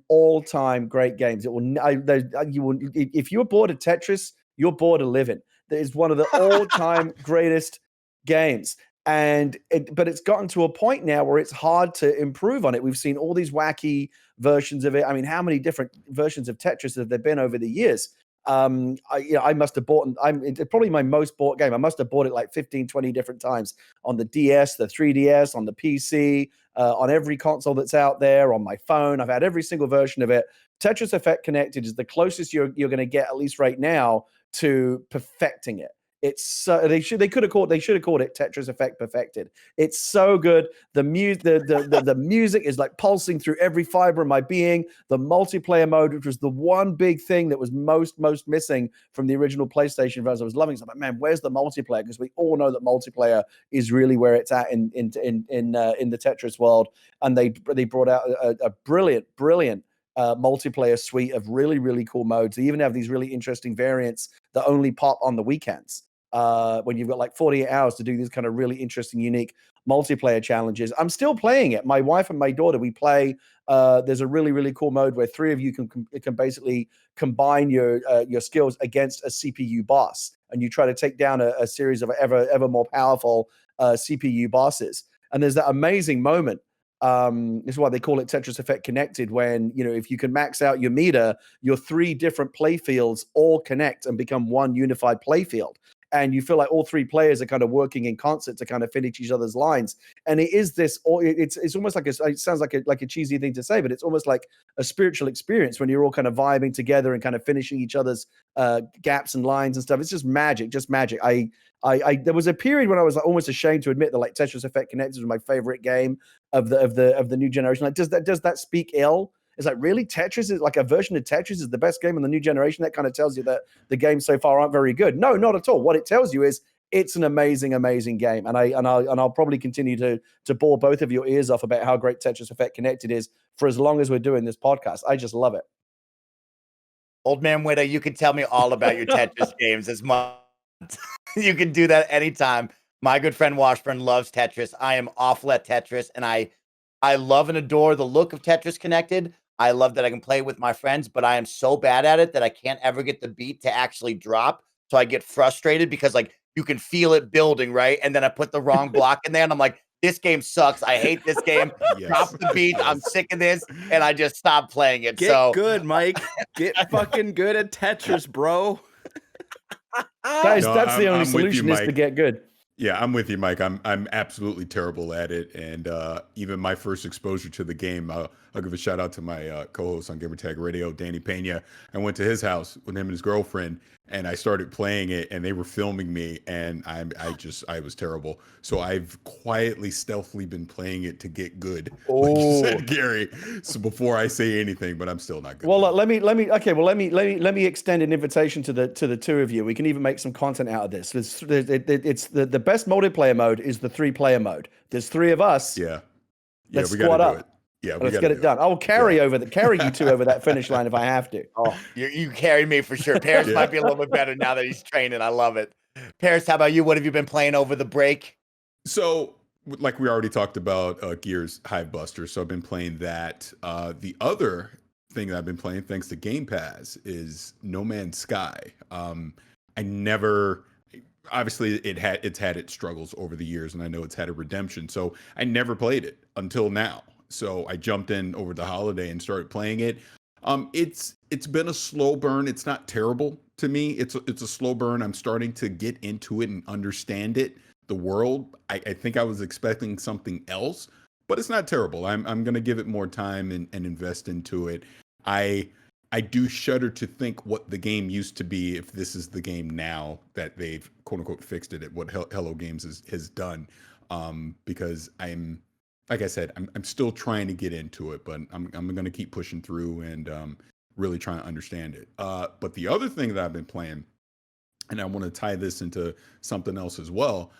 great games. If you're bored of Tetris, you're bored of living. That is one of the all-time greatest games. But it's gotten to a point now where it's hard to improve on it. We've seen all these wacky versions of it. I mean, how many different versions of Tetris have there been over the years? I must have bought, it's probably my most bought game. I must have bought it like 15, 20 different times on the DS, the 3DS, on the PC, on every console that's out there, on my phone. I've had every single version of it. Tetris Effect Connected is the closest you're going to get, at least right now, to perfecting it. It's they should have called it Tetris Effect Perfected. It's so good. The music is like pulsing through every fiber of my being. The multiplayer mode, which was the one big thing that was most missing from the original PlayStation version, I was loving. So, but man, where's the multiplayer? Because we all know that multiplayer is really where it's at in the Tetris world. And they brought out a brilliant multiplayer suite of really, really cool modes. They even have these really interesting variants that only pop on the weekends. When you've got like 48 hours to do these kind of really interesting, unique multiplayer challenges. I'm still playing it. My wife and my daughter, we play. There's a really, really cool mode where 3 of you can basically combine your skills against a CPU boss, and you try to take down a series of ever more powerful CPU bosses. And there's that amazing moment. This is why they call it Tetris Effect Connected, when, if you can max out your meter, your 3 different play fields all connect and become one unified play field. and you feel like all three players are kind of working in concert to kind of finish each other's lines. And it is this, it's almost like it sounds like a cheesy thing to say, but it's almost like a spiritual experience when you're all kind of vibing together and kind of finishing each other's gaps and lines and stuff. It's just magic, just magic. There was a period when I was like almost ashamed to admit that like Tetris Effect Connected was my favorite game of the new generation. Like, does that speak ill? It's like, really, Tetris is like a version of Tetris is the best game in the new generation. That kind of tells you that the games so far aren't very good. No, not at all. What it tells you is it's an amazing, amazing game. And I'll probably continue to bore both of your ears off about how great Tetris Effect Connected is for as long as we're doing this podcast. I just love it. Old man Whitta, you can tell me all about your Tetris games as much. You can do that anytime. My good friend Washburn loves Tetris. I am awful at Tetris, and I love and adore the look of Tetris Connected. I love that I can play with my friends, but I am so bad at it that I can't ever get the beat to actually drop. So I get frustrated because like you can feel it building, right? And then I put the wrong block in there and I'm like, this game sucks. I hate this game. Yes. Drop the beat. I'm sick of this. And I just stopped playing it. Get good, Mike. Get fucking good at Tetris, bro. That's the only solution is to get good. Yeah, I'm with you, Mike. I'm absolutely terrible at it, and even my first exposure to the game, I'll give a shout out to my co-host on Gamertag Radio, Danny Pena. I went to his house with him and his girlfriend, and I started playing it, and they were filming me, and I was terrible. So I've quietly, stealthily been playing it to get good, like you said, Gary. So before I say anything, but I'm still not good. Well, let me extend an invitation to the two of you. We can even make some content out of this. It's the best multiplayer mode is the 3-player mode. There's 3 of us. Yeah. Let's we squad gotta do up. it. Yeah, Let's get it done. I will carry you two over that finish line if I have to. Oh, you carry me for sure. Parris might be a little bit better now that he's training. I love it. Parris, how about you? What have you been playing over the break? So, like we already talked about, Gears Hive Buster. So I've been playing that. The other thing that I've been playing, thanks to Game Pass, is No Man's Sky. Obviously it's had its struggles over the years, and I know it's had a redemption. So I never played it until now. So I jumped in over the holiday and started playing it. It's been a slow burn. It's not terrible to me. It's a slow burn. I'm starting to get into it and understand it. The world. I think I was expecting something else, but it's not terrible. I'm gonna give it more time and invest into it. I do shudder to think what the game used to be if this is the game now that they've quote unquote fixed it at what Hello Games has done. Because like I said, I'm still trying to get into it, but I'm going to keep pushing through and really trying to understand it. But the other thing that I've been playing, and I want to tie this into something else as well.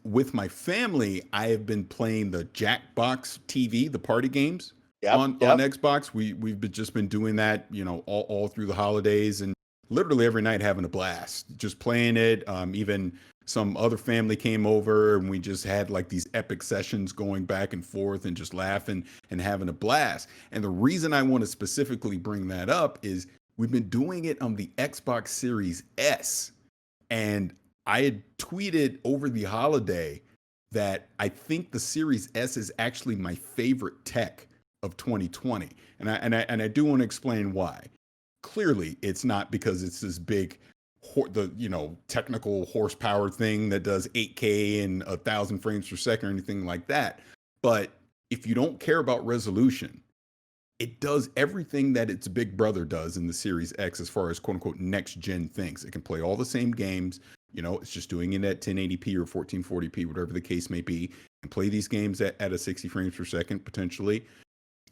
With my family, I have been playing the Jackbox TV, the party games on Xbox. We've just been doing that, all through the holidays and literally every night having a blast, just playing it. Even some other family came over and we just had like these epic sessions going back and forth and just laughing and having a blast. And the reason I want to specifically bring that up is we've been doing it on the Xbox Series S. And I had tweeted over the holiday that I think the Series S is actually my favorite tech of 2020. And I do want to explain why. Clearly, it's not because it's this big technical horsepower thing that does 8K and 1,000 frames per second or anything like that. But if you don't care about resolution, it does everything that its big brother does in the Series X as far as quote unquote next gen things. It can play all the same games. It's just doing it at 1080p or 1440p, whatever the case may be, and play these games at a 60 frames per second potentially.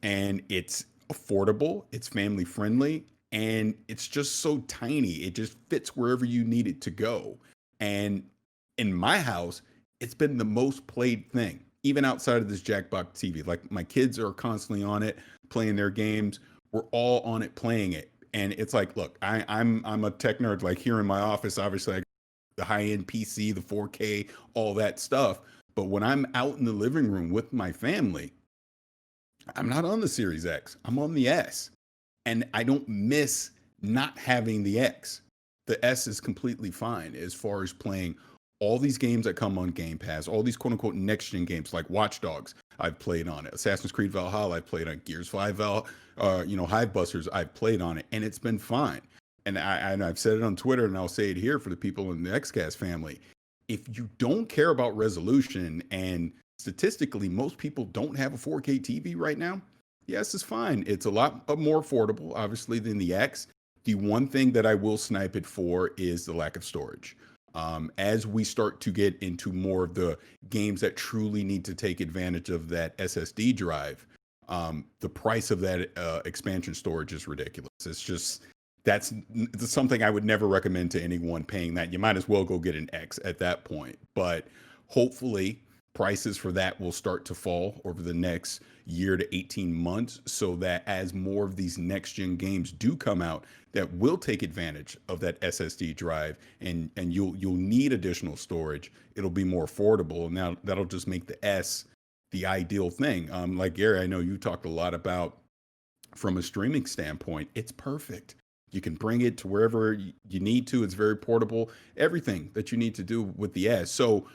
And it's affordable, it's family friendly, and it's just so tiny. It just fits wherever you need it to go. And in my house, it's been the most played thing, even outside of this Jackbox TV. Like my kids are constantly on it, playing their games. We're all on it, playing it. And it's like, look, I'm a tech nerd. Like here in my office, obviously, I got the high-end PC, the 4K, all that stuff. But when I'm out in the living room with my family, I'm not on the Series X. I'm on the S. And I don't miss not having the X. The S is completely fine as far as playing all these games that come on Game Pass, all these quote-unquote next-gen games like Watch Dogs, I've played on it. Assassin's Creed Valhalla, I've played on Gears 5, Hive Busters, I've played on it, and it's been fine. and I've said it on Twitter, and I'll say it here for the people in the Xcast family. If you don't care about resolution, and statistically, most people don't have a 4K TV right now, yes, it's fine. It's a lot more affordable, obviously, than the X. The one thing that I will snipe it for is the lack of storage. As we start to get into more of the games that truly need to take advantage of that SSD drive, the price of that expansion storage is ridiculous. It's just, that's something I would never recommend to anyone paying that. You might as well go get an X at that point. But hopefully prices for that will start to fall over the next year to 18 months, so that as more of these next gen games do come out that will take advantage of that SSD drive, and you'll need additional storage, it'll be more affordable. Now that'll just make the S the ideal thing. Like Gary, I know you talked a lot about, from a streaming standpoint, it's perfect. You can bring it to wherever you need to. It's very portable. Everything that you need to do with the S. So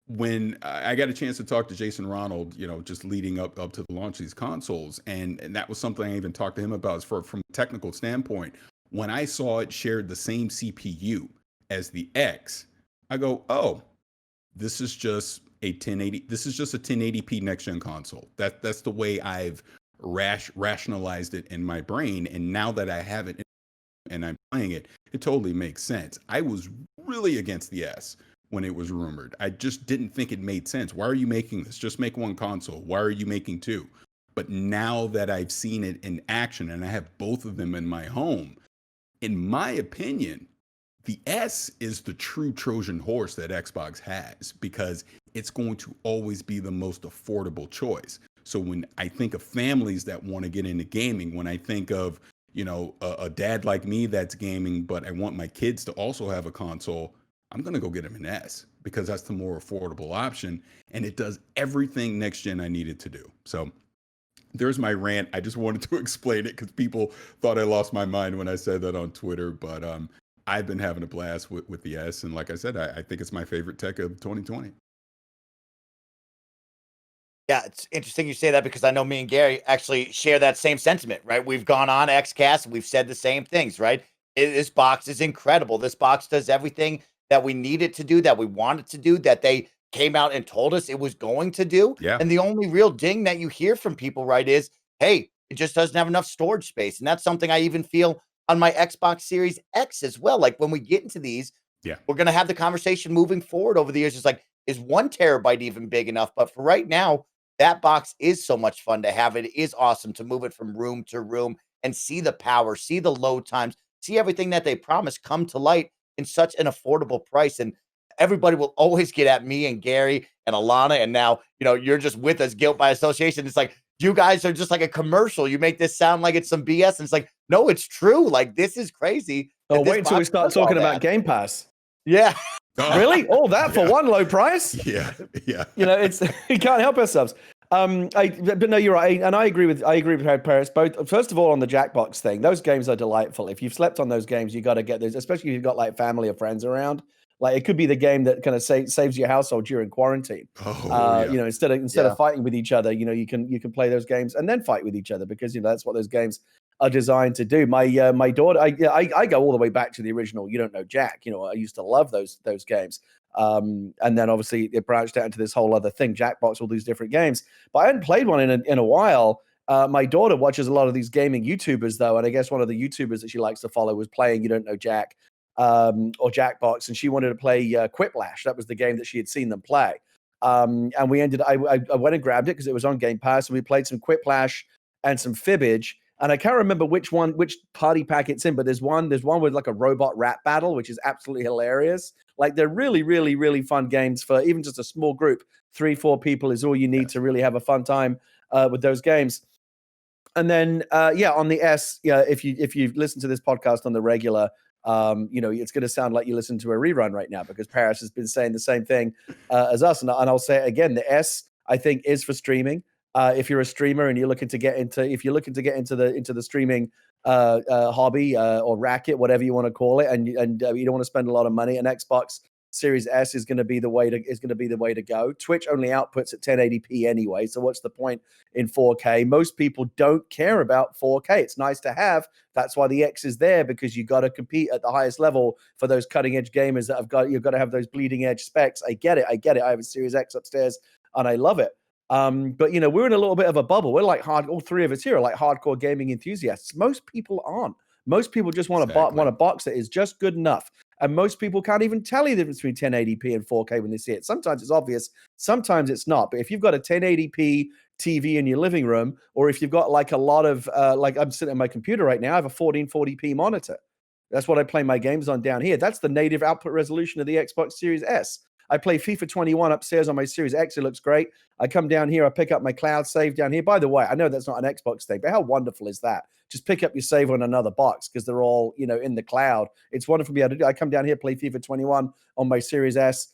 when I got a chance to talk to Jason Ronald, just leading up to the launch of these consoles, and that was something I even talked to him about, from a technical standpoint. When I saw it shared the same CPU as the X, I go, oh, this is just a 1080. This is just a 1080p next gen console. That's the way I've rationalized it in my brain. And now that I have it and I'm playing it, it totally makes sense. I was really against the S when it was rumored. I just didn't think it made sense. Why are you making this? Just make one console. Why are you making two? But now that I've seen it in action and I have both of them in my home, in my opinion, the S is the true Trojan horse that Xbox has, because it's going to always be the most affordable choice. So when I think of families that want to get into gaming, when I think of, a dad like me that's gaming, but I want my kids to also have a console, I'm going to go get them an S, because that's the more affordable option. And it does everything next gen I needed to do. So there's my rant. I just wanted to explain it because people thought I lost my mind when I said that on Twitter. But I've been having a blast with the S. And like I said, I think it's my favorite tech of 2020. Yeah, it's interesting you say that, because I know me and Gary actually share that same sentiment, right? We've gone on Xcast and we've said the same things, right? This box is incredible. This box does everything that we need it to do, that we want it to do, that they came out and told us it was going to do. Yeah. And the only real ding that you hear from people, right, is, hey, it just doesn't have enough storage space. And that's something I even feel on my Xbox Series X as well. Like, when we get into these, Yeah. we're going to have the conversation moving forward over the years. It's like, is 1 terabyte even big enough? But for right now, that box is so much fun to have. It is awesome to move it from room to room and see the power, see the load times, see everything that they promise come to light in such an affordable price. And everybody will always get at me and Gary and Alana. And now, you're just with us, guilt by association. It's like, you guys are just like a commercial. You make this sound like it's some BS. And it's like, no, it's true. Like, this is crazy. Oh, wait until we start talking about Game Pass. Yeah. Really? All that for one low price? Yeah. Yeah. It's we can't help ourselves. But no, you're right, and I agree with Parris. Both, first of all, on the Jackbox thing, those games are delightful. If you've slept on those games, you got to get those, especially if you've got like family or friends around. Like, it could be the game that kind of saves your household during quarantine. Oh, yeah. Instead of fighting with each other, you can play those games and then fight with each other, because that's what those games are designed to do. My daughter, I go all the way back to the original You Don't Know Jack. I used to love those games. And then obviously it branched out into this whole other thing, Jackbox, all these different games. But I hadn't played one in a while. My daughter watches a lot of these gaming YouTubers, though, and I guess one of the YouTubers that she likes to follow was playing You Don't Know Jack or Jackbox, and she wanted to play Quiplash. That was the game that she had seen them play. And I went and grabbed it because it was on Game Pass, and we played some Quiplash and some Fibbage. And I can't remember which party pack it's in, but there's one with like a robot rap battle, which is absolutely hilarious. Like, they're really, really, really fun games for even just a small group. 3-4 people is all you need to really have a fun time with those games. And then, on the S, if you listen to this podcast on the regular, it's going to sound like you listen to a rerun right now, because Parris has been saying the same thing as us. And I'll say it again, the S, I think, is for streaming. If you're a streamer and you're looking to get into the streaming hobby or racket, whatever you want to call it, and you don't want to spend a lot of money, an Xbox Series S is going to be the way to go. Twitch only outputs at 1080p anyway, so what's the point in 4K? Most people don't care about 4K. It's nice to have. That's why the X is there, because you got to compete at the highest level for those cutting edge gamers you've got to have those bleeding edge specs. I get it. I have a Series X upstairs and I love it. But we're in a little bit of a bubble. We're like all three of us here are like hardcore gaming enthusiasts. Most people aren't. Most people just want a box that is just good enough. And most people can't even tell you the difference between 1080p and 4K when they see it. Sometimes it's obvious, sometimes it's not. But if you've got a 1080p TV in your living room, or if you've got like a lot of, like I'm sitting at my computer right now, I have a 1440p monitor. That's what I play my games on down here. That's the native output resolution of the Xbox Series S. I play FIFA 21 upstairs on my Series X. It looks great. I come down here, I pick up my cloud save down here. By the way, I know that's not an Xbox thing, but how wonderful is that? Just pick up your save on another box because they're all, in the cloud. It's wonderful to be able to do. I come down here, play FIFA 21 on my Series S.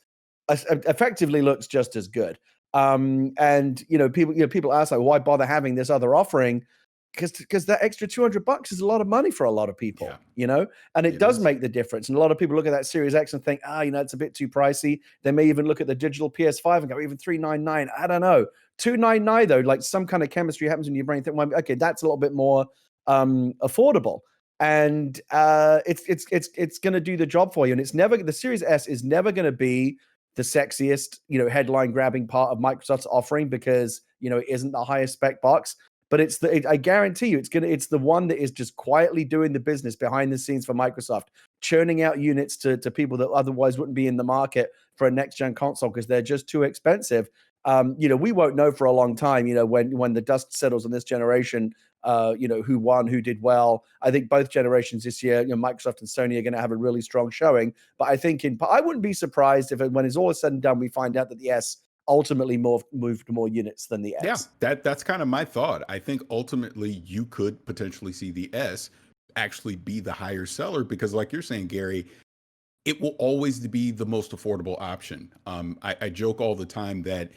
Effectively looks just as good. And people ask like, why bother having this other offering? Because that extra $200 is a lot of money for a lot of people, and it does make the difference. And a lot of people look at that Series X and think, it's a bit too pricey. They may even look at the digital PS5 and go, even $399. I don't know, $299 though. Like some kind of chemistry happens in your brain. Think, well, okay, that's a little bit more affordable, and it's going to do the job for you. And the Series S is never going to be the sexiest, headline grabbing part of Microsoft's offering because it isn't the highest spec box. But I guarantee you, it's the one that is just quietly doing the business behind the scenes for Microsoft, churning out units to people that otherwise wouldn't be in the market for a next gen console because they're just too expensive. We won't know for a long time, when the dust settles on this generation, who won, who did well. I think both generations this year, Microsoft and Sony are going to have a really strong showing. But I think I wouldn't be surprised if when it's all said and done, we find out that the S ultimately moved to more units than the X. Yeah, that's kind of my thought. I think ultimately you could potentially see the S actually be the higher seller because, like you're saying, Gary, it will always be the most affordable option. I joke all the time that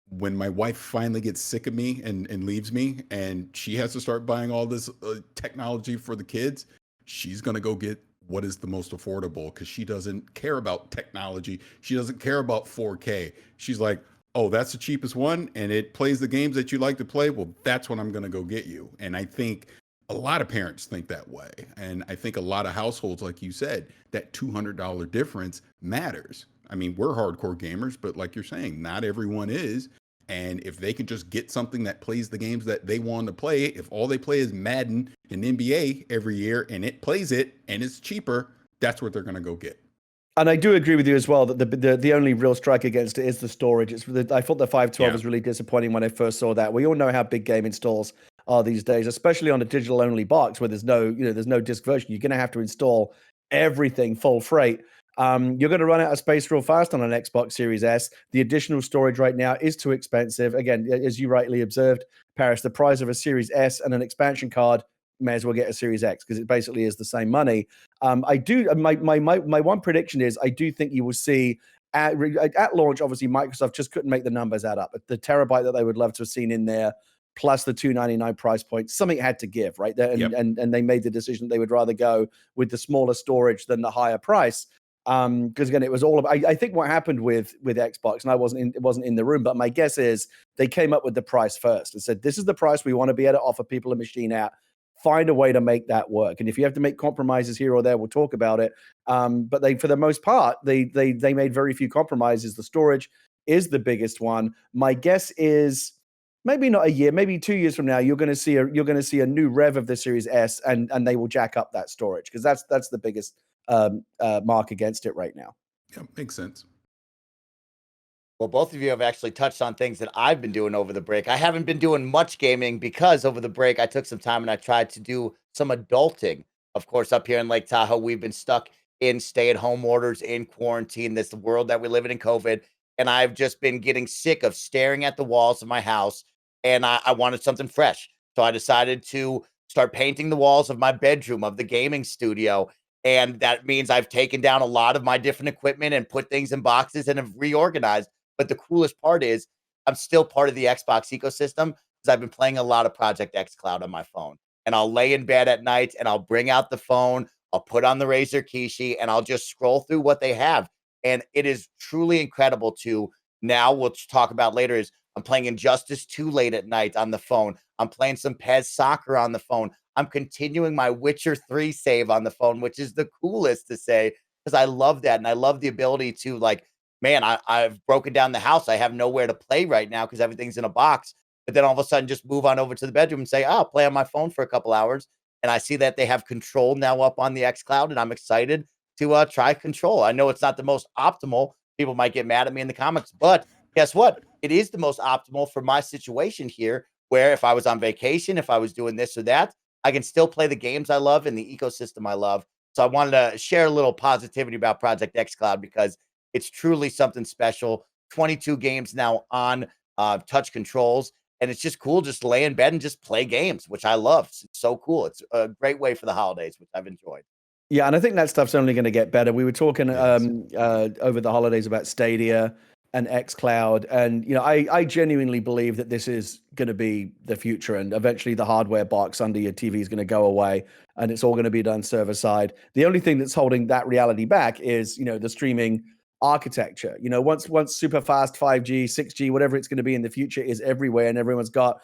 when my wife finally gets sick of me and leaves me and she has to start buying all this technology for the kids, she's going to go get what is the most affordable because she doesn't care about technology. She doesn't care about 4K. She's like, oh, that's the cheapest one and it plays the games that you like to play. Well, that's what I'm going to go get you. And I think a lot of parents think that way. And I think a lot of households, like you said, that $200 difference matters. I mean, we're hardcore gamers, but like you're saying, not everyone is. And if they can just get something that plays the games that they want to play, if all they play is Madden and NBA every year and it plays it and it's cheaper, that's what they're going to go get. And I do agree with you as well that the only real strike against it is the storage. I thought the 512 was really disappointing when I first saw that. We all know how big game installs are these days, especially on a digital only box where there's no disc version. You're going to have to install everything full freight. You're going to run out of space real fast on an Xbox Series S. The additional storage right now is too expensive. Again, as you rightly observed, Parris, the price of a Series S and an expansion card, may as well get a Series X because it basically is the same money. My one prediction is I do think you will see at launch, obviously Microsoft just couldn't make the numbers add up. But the terabyte that they would love to have seen in there, plus the $299 price point, something had to give, right? And they made the decision they would rather go with the smaller storage than the higher price. Because again, it was all about, I think what happened with Xbox, and I wasn't in the room, but my guess is they came up with the price first and said, this is the price we want to be able to offer people a machine at. Find a way to make that work. And if you have to make compromises here or there, we'll talk about it. But they, for the most part, they made very few compromises. The storage is the biggest one. My guess is maybe not a year, maybe 2 years from now, you're going to see a new rev of the Series S, and they will jack up that storage because that's the biggest mark against it right now. Yeah, makes sense. Well, both of you have actually touched on things that I've been doing over the break. I haven't been doing much gaming because over the break, I took some time and I tried to do some adulting. Of course, up here in Lake Tahoe, we've been stuck in stay-at-home orders, in quarantine, this world that we live in COVID. And I've just been getting sick of staring at the walls of my house, and I wanted something fresh. So I decided to start painting the walls of my bedroom, of the gaming studio. And that means I've taken down a lot of my different equipment and put things in boxes and have reorganized. But the coolest part is I'm still part of the Xbox ecosystem because I've been playing a lot of Project xCloud on my phone. And I'll lay in bed at night and I'll bring out the phone, I'll put on the Razer Kishi, and I'll just scroll through what they have. And it is truly incredible to now, we'll talk about later, is I'm playing Injustice 2 late at night on the phone. I'm playing some PES soccer on the phone. I'm continuing my Witcher 3 save on the phone, which is the coolest to say, because I love that. And I love the ability to, like, man, I've broken down the house. I have nowhere to play right now because everything's in a box. But then all of a sudden just move on over to the bedroom and say, oh, I'll play on my phone for a couple hours. And I see that they have Control now up on the xCloud, and I'm excited to try Control. I know it's not the most optimal. People might get mad at me in the comments, but guess what? It is the most optimal for my situation here, where if I was on vacation, if I was doing this or that, I can still play the games I love and the ecosystem I love. So I wanted to share a little positivity about Project xCloud because it's truly something special. 22 games now on touch controls. And it's just cool just to lay in bed and just play games, which I love. It's so cool. It's a great way for the holidays, which I've enjoyed. Yeah, and I think that stuff's only going to get better. We were talking Yes. over the holidays about Stadia and xCloud, and I genuinely believe that this is going to be the future, and eventually the hardware box under your TV is going to go away, and it's all going to be done server side. The only thing that's holding that reality back is the streaming architecture. Once super fast 5G, 6G, whatever it's going to be in the future is everywhere, and everyone's got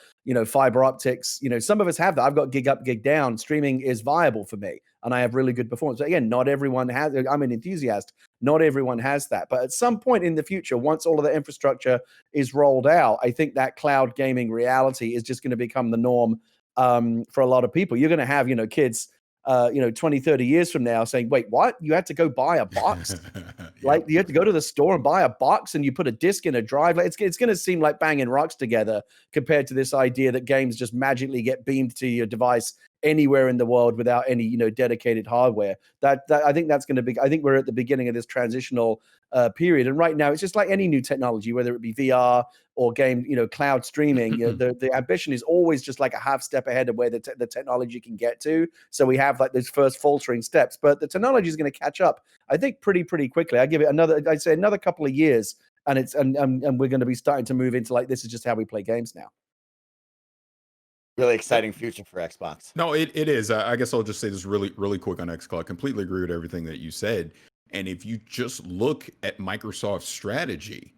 fiber optics. Some of us have that. I've got gig up, gig down. Streaming is viable for me, and I have really good performance. But again, not everyone has. I'm an enthusiast. Not everyone has that. But at some point in the future, once all of the infrastructure is rolled out, I think that cloud gaming reality is just going to become the norm for a lot of people. You're going to have kids 20, 30 years from now saying, wait, what? You had to go buy a box? Like you have to go to the store and buy a box and you put a disc in a drive. Like, it's going to seem like banging rocks together compared to this idea that games just magically get beamed to your device anywhere in the world without any dedicated hardware. That I think that's going to be. I think we're at the beginning of this transitional period, and right now it's just like any new technology, whether it be VR or game, cloud streaming. The ambition is always just like a half step ahead of where the technology can get to. So we have like those first faltering steps, but the technology is going to catch up, I think, pretty quickly. I give it I'd say another couple of years, and we're going to be starting to move into like this is just how we play games now. Really exciting future for Xbox. No, it is. I guess I'll just say this really quick on xCloud. Completely agree with everything that you said. And if you just look at Microsoft's strategy,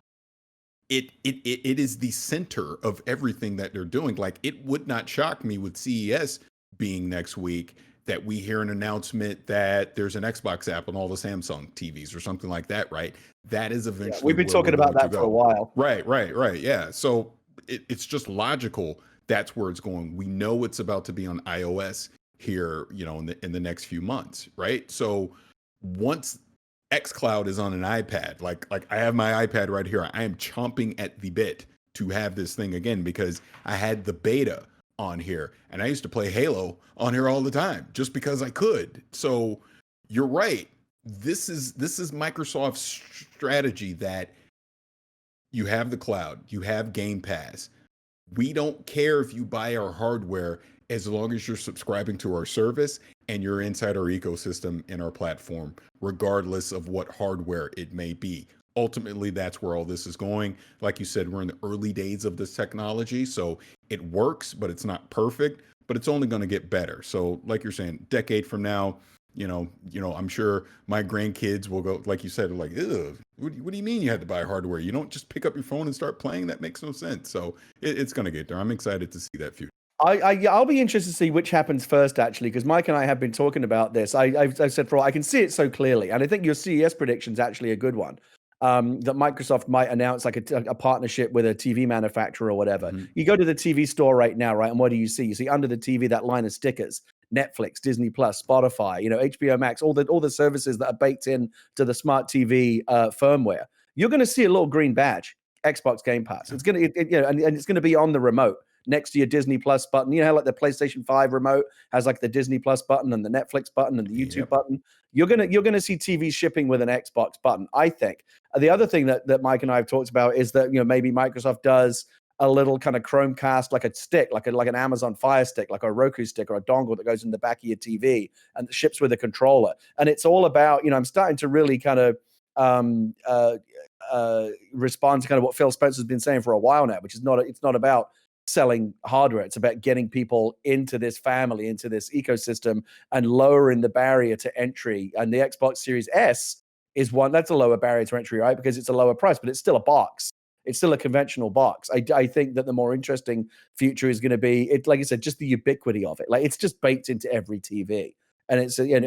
it is the center of everything that they're doing. Like, it would not shock me with CES being next week that we hear an announcement that there's an Xbox app on all the Samsung TVs or something like that, right? That is eventually we've been talking about that for a while. Right. Yeah. So it's just logical. That's where it's going. We know it's about to be on iOS here, in the next few months, right? So once xCloud is on an iPad, like I have my iPad right here, I am chomping at the bit to have this thing again because I had the beta on here and I used to play Halo on here all the time just because I could. So you're right. This is Microsoft's strategy that you have the cloud, you have Game Pass. We don't care if you buy our hardware as long as you're subscribing to our service and you're inside our ecosystem and our platform, regardless of what hardware it may be. Ultimately, that's where all this is going. Like you said, we're in the early days of this technology, so it works, but it's not perfect, but it's only going to get better. So like you're saying, decade from now, I'm sure my grandkids will go, like you said, like, ugh, what do you mean you had to buy hardware? You don't just pick up your phone and start playing? That makes no sense. So it's going to get there. I'm excited to see that future. I'll be interested to see which happens first, actually, because Mike and I have been talking about this. I've said for a while, I can see it so clearly. And I think your CES prediction is actually a good one. That Microsoft might announce like a partnership with a TV manufacturer or whatever. Mm-hmm. You go to the TV store right now, right? And what do you see? You see under the TV that line of stickers: Netflix, Disney Plus, Spotify, HBO Max, all the services that are baked in to the smart TV firmware. You're going to see a little green badge, Xbox Game Pass. It's going to, and it's going to be on the remote next to your Disney Plus button. You know how like the PlayStation 5 remote has like the Disney Plus button and the Netflix button and the YouTube button? You're gonna see TV shipping with an Xbox button, I think. The other thing that Mike and I have talked about is that maybe Microsoft does a little kind of Chromecast, like a stick, like an Amazon Fire Stick, like a Roku stick or a dongle that goes in the back of your TV and ships with a controller. And it's all about, I'm starting to really kind of respond to kind of what Phil Spencer's been saying for a while now, which is it's not about selling hardware. It's about getting people into this family, into this ecosystem, and lowering the barrier to entry. And the Xbox Series S is one that's a lower barrier to entry, right? Because it's a lower price, but it's still a box. It's still a conventional box. I think that the more interesting future is going to be, it, like I said, just the ubiquity of it. Like it's just baked into every TV, and it's you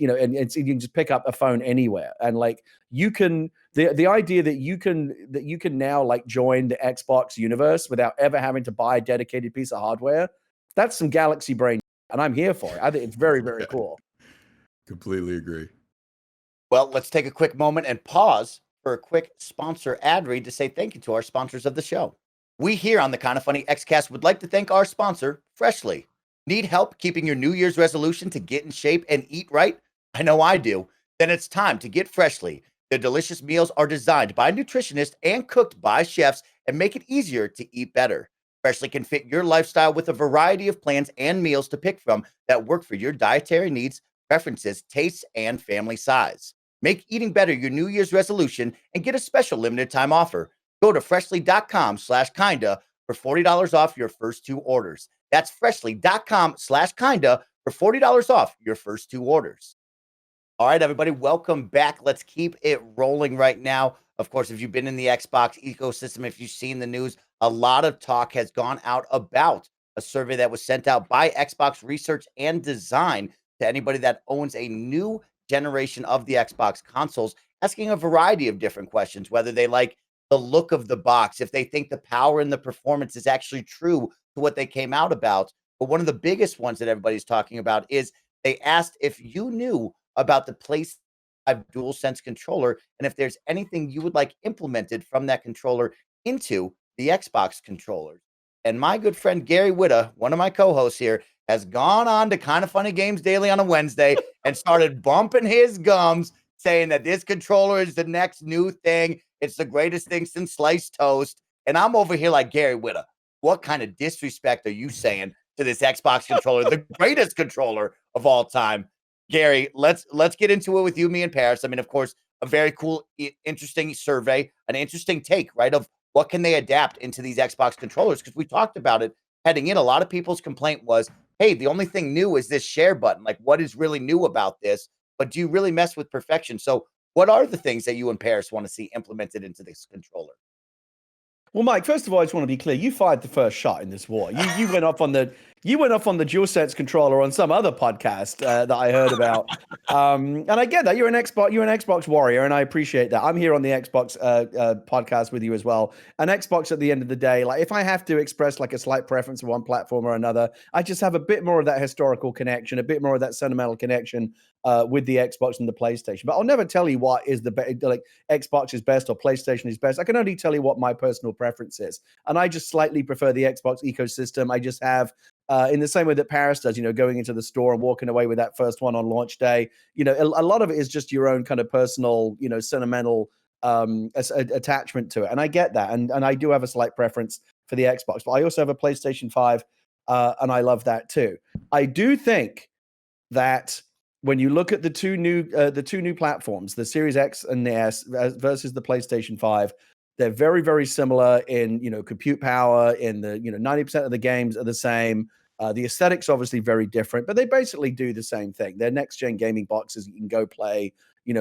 know, and you can just pick up a phone anywhere, and like you can the idea that you can now like join the Xbox universe without ever having to buy a dedicated piece of hardware. That's some galaxy brain, and I'm here for it. I think it's very, very cool. Completely agree. Well, let's take a quick moment and pause for a quick sponsor ad read to say thank you to our sponsors of the show. We here on the Kinda Funny Xcast would like to thank our sponsor, Freshly. Need help keeping your New Year's resolution to get in shape and eat right? I know I do. Then it's time to get Freshly. Their delicious meals are designed by nutritionists and cooked by chefs and make it easier to eat better. Freshly can fit your lifestyle with a variety of plans and meals to pick from that work for your dietary needs, preferences, tastes, and family size. Make eating better your New Year's resolution and get a special limited time offer. Go to freshly.com/kinda for $40 off your first 2 orders. That's freshly.com/kinda for $40 off your first 2 orders. All right, everybody, welcome back. Let's keep it rolling right now. Of course, if you've been in the Xbox ecosystem, if you've seen the news, a lot of talk has gone out about a survey that was sent out by Xbox Research and Design to anybody that owns a new generation of the Xbox consoles, asking a variety of different questions, whether they like the look of the box, if they think the power and the performance is actually true to what they came out about. But one of the biggest ones that everybody's talking about is they asked if you knew about the PlayStation 5 DualSense controller and if there's anything you would like implemented from that controller into the Xbox controllers. And my good friend Gary Whitta, one of my co-hosts here, has gone on to Kinda Funny Games Daily on a Wednesday and started bumping his gums, saying that this controller is the next new thing. It's the greatest thing since sliced toast. And I'm over here like, Gary Whitta, what kind of disrespect are you saying to this Xbox controller, the greatest controller of all time? Gary, let's get into it with you, me, and Parris. I mean, of course, a very cool, interesting survey, an interesting take, right, of what can they adapt into these Xbox controllers? Because we talked about it heading in. A lot of people's complaint was, hey, the only thing new is this share button. Like, what is really new about this? But do you really mess with perfection? So what are the things that you and Parris want to see implemented into this controller? Well, Mike, first of all, I just want to be clear. You fired the first shot in this war. You went off on the DualSense controller on some other podcast that I heard about, and I get that you're an Xbox warrior, and I appreciate that. I'm here on the Xbox podcast with you as well. And Xbox, at the end of the day, like if I have to express like a slight preference for one platform or another, I just have a bit more of that historical connection, a bit more of that sentimental connection with the Xbox and the PlayStation. But I'll never tell you what is like Xbox is best or PlayStation is best. I can only tell you what my personal preference is, and I just slightly prefer the Xbox ecosystem. I just have, in the same way that Parris does, going into the store and walking away with that first one on launch day. A lot of it is just your own kind of personal, sentimental attachment to it, and I get that, and I do have a slight preference for the Xbox, but I also have a PlayStation 5, and I love that too. I do think that when you look at the two new platforms, the Series X and the S versus the PlayStation 5, they're very, very similar in, compute power, in the, 90% of the games are the same. The aesthetics obviously very different, but they basically do the same thing. They're next-gen gaming boxes you can go play,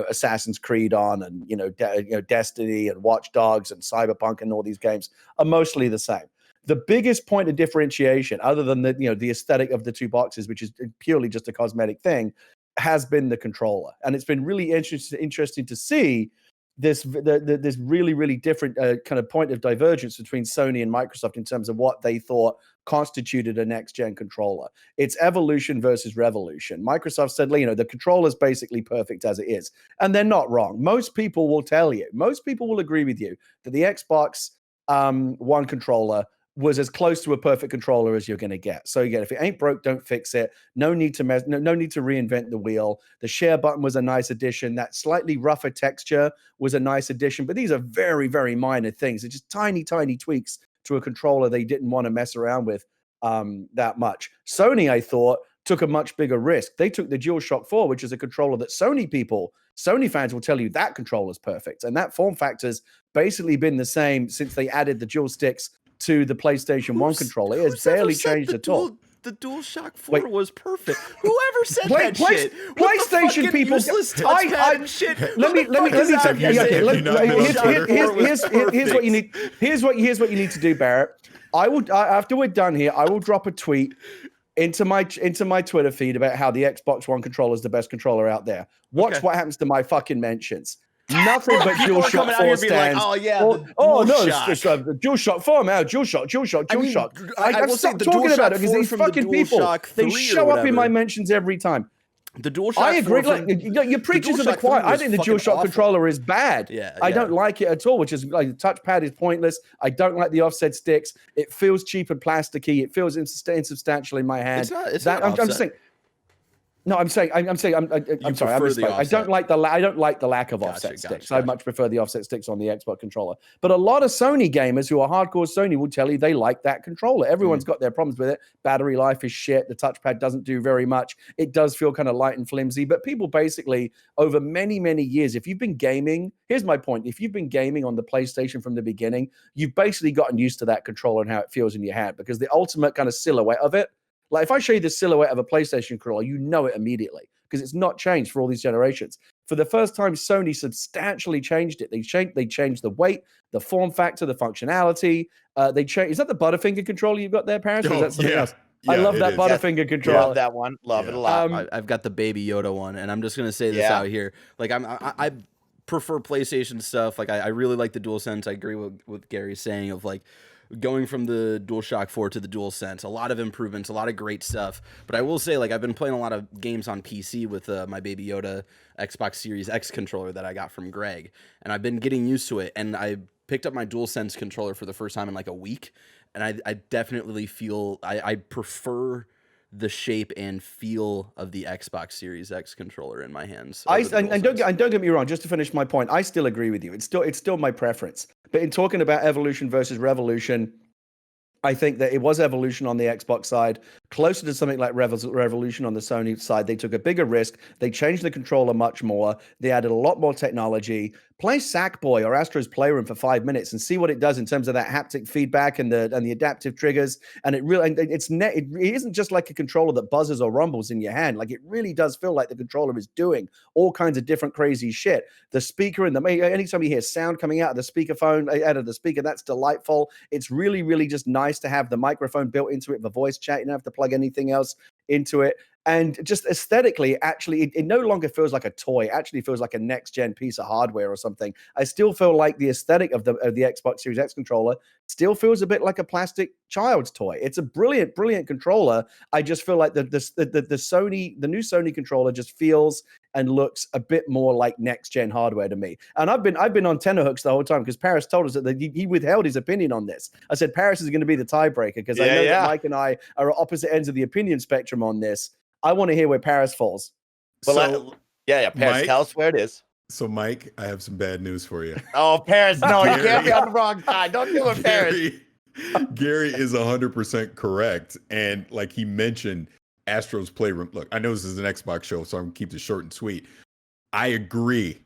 Assassin's Creed on, and, Destiny and Watch Dogs and Cyberpunk, and all these games are mostly the same. The biggest point of differentiation, other than the aesthetic of the two boxes, which is purely just a cosmetic thing, has been the controller. And it's been really interesting to see this really, really different kind of point of divergence between Sony and Microsoft in terms of what they thought constituted a next-gen controller. It's evolution versus revolution. Microsoft said, the controller is basically perfect as it is. And they're not wrong. Most people will tell you, most people will agree with you that the Xbox One controller was as close to a perfect controller as you're going to get. So again, if it ain't broke, don't fix it. No need to no need to reinvent the wheel. The share button was a nice addition. That slightly rougher texture was a nice addition. But these are very, very minor things. They're just tiny, tiny tweaks to a controller they didn't want to mess around with that much. Sony, I thought, took a much bigger risk. They took the DualShock 4, which is a controller that Sony fans will tell you that controller is perfect. And that form factor's basically been the same since they added the dual sticks to the PlayStation 1 controller. It has barely changed at all. the DualShock 4 Wait. was perfect. Whoever said that shit? With the PlayStation fucking people. useless touchpad and shit. Let me Have you not been on Twitter? Here's what you need. Here's what you need to do, Barrett. I will after we're done here, I will drop a tweet into my Twitter feed about how the Xbox One controller is the best controller out there. Watch what happens to my fucking mentions. Nothing but People are coming DualShock out here 4 being like, stands. oh yeah, Oh no, DualShock. it's DualShock 4 now. DualShock. I mean, I I've will say stopped the talking about DualShock it because 4 these from the fucking people, DualShock they 3 or show up in my whatever. mentions every time. The DualShock. I agree. 4 Like, from- you're preachers to the DualShock 3 choir. I was think the fucking DualShock awful. controller is bad. Yeah, I yeah. don't like it at all. Which is like the touchpad is pointless. I don't like the offset sticks. It feels cheap and plasticky. It feels insubstantial in my hand. It's not. It's That, not I'm just offset. saying. No, I'm sorry. I'm sorry. I prefer the misspoke. I don't offset. like I don't like the lack of offset sticks. I gotcha. much prefer the offset sticks on the Xbox controller. But a lot of Sony gamers who are hardcore Sony will tell you they like that controller. Everyone's got their problems with it. Battery life is shit. The touchpad doesn't do very much. It does feel kind of light and flimsy. But people basically, over many, many years, if you've been gaming, here's my point. If you've been gaming on the PlayStation from the beginning, you've basically gotten used to that controller and how it feels in your hand, because the ultimate kind of silhouette of it, like if I show you the silhouette of a PlayStation controller, you know it immediately because it's not changed for all these generations. For the first time, Sony substantially changed it. They changed the weight, the form factor, the functionality. They changed. Is that the Butterfinger controller you've got there, Parris? Or is that something else? I love that Butterfinger controller. Love that one. Love it a lot. I've got the Baby Yoda one, and I'm just gonna say this out here. Like I prefer PlayStation stuff. Like I really like the DualSense. I agree with Gary saying of like going from the DualShock 4 to the DualSense. A lot of improvements, a lot of great stuff. But I will say, like, I've been playing a lot of games on PC with my Baby Yoda Xbox Series X controller that I got from Greg, and I've been getting used to it. And I picked up my DualSense controller for the first time in like a week, and I definitely feel I prefer the shape and feel of the Xbox Series X controller in my hands. And don't get me wrong. Just to finish my point, I still agree with you. It's still my preference. But in talking about evolution versus revolution, I think that it was evolution on the Xbox side, closer to something like revolution on the Sony side. They took a bigger risk. They changed the controller much more. They added a lot more technology. Play Sackboy or Astro's Playroom for 5 minutes and see what it does in terms of that haptic feedback and the adaptive triggers. And it really, it isn't just like a controller that buzzes or rumbles in your hand. Like, it really does feel like the controller is doing all kinds of different crazy shit. The speaker and anytime you hear sound coming out of the speakerphone, out of the speaker, that's delightful. It's really, really just nice to have the microphone built into it for voice chat. You don't have to plug anything else into it. And just aesthetically, actually, it no longer feels like a toy. It actually feels like a next-gen piece of hardware or something. I still feel like the aesthetic of the Xbox Series X controller still feels a bit like a plastic child's toy. It's a brilliant, brilliant controller. I just feel like the new Sony controller just feels and looks a bit more like next-gen hardware to me. And I've been on tenterhooks the whole time because Parris told us that he withheld his opinion on this. I said Parris is going to be the tiebreaker because I know that Mike and I are at opposite ends of the opinion spectrum on this. I want to hear where Parris falls. Well, Parris, Mike, tell us where it is. So, Mike, I have some bad news for you. Oh, Parris, no, you can't be on the wrong side. Don't do it, Parris. Gary is 100% correct. And like he mentioned, Astro's Playroom. Look, I know this is an Xbox show, so I'm going to keep this short and sweet. I agree.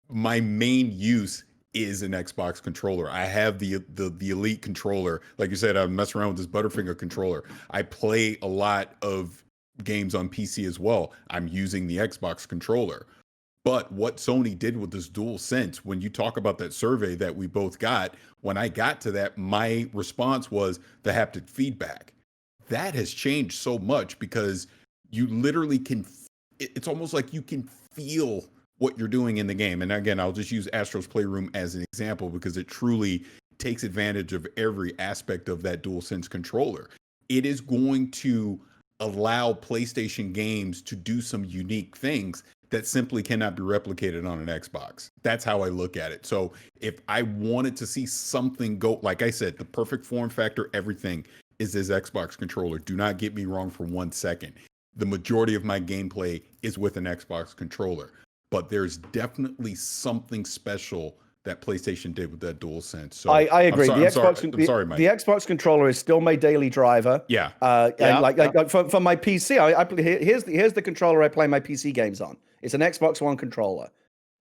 My main use is an Xbox controller. I have the Elite controller. Like you said, I'm messing around with this Butterfinger controller. I play a lot of games on PC as well. I'm using the Xbox controller. But what Sony did with this DualSense, when you talk about that survey that we both got, when I got to that, my response was the haptic feedback. That has changed so much because you literally it's almost like you can feel what you're doing in the game. And again, I'll just use Astro's Playroom as an example because it truly takes advantage of every aspect of that DualSense controller. It is going to allow PlayStation games to do some unique things that simply cannot be replicated on an Xbox. That's how I look at it. So if I wanted to see something go, like I said, the perfect form factor, everything is this Xbox controller. Do not get me wrong for 1 second. The majority of my gameplay is with an Xbox controller, but there's definitely something special that PlayStation did with that DualSense. So I agree. I'm sorry, Mike. The Xbox controller is still my daily driver. Yeah. And like for my PC, here's the controller I play my PC games on. It's an Xbox One controller.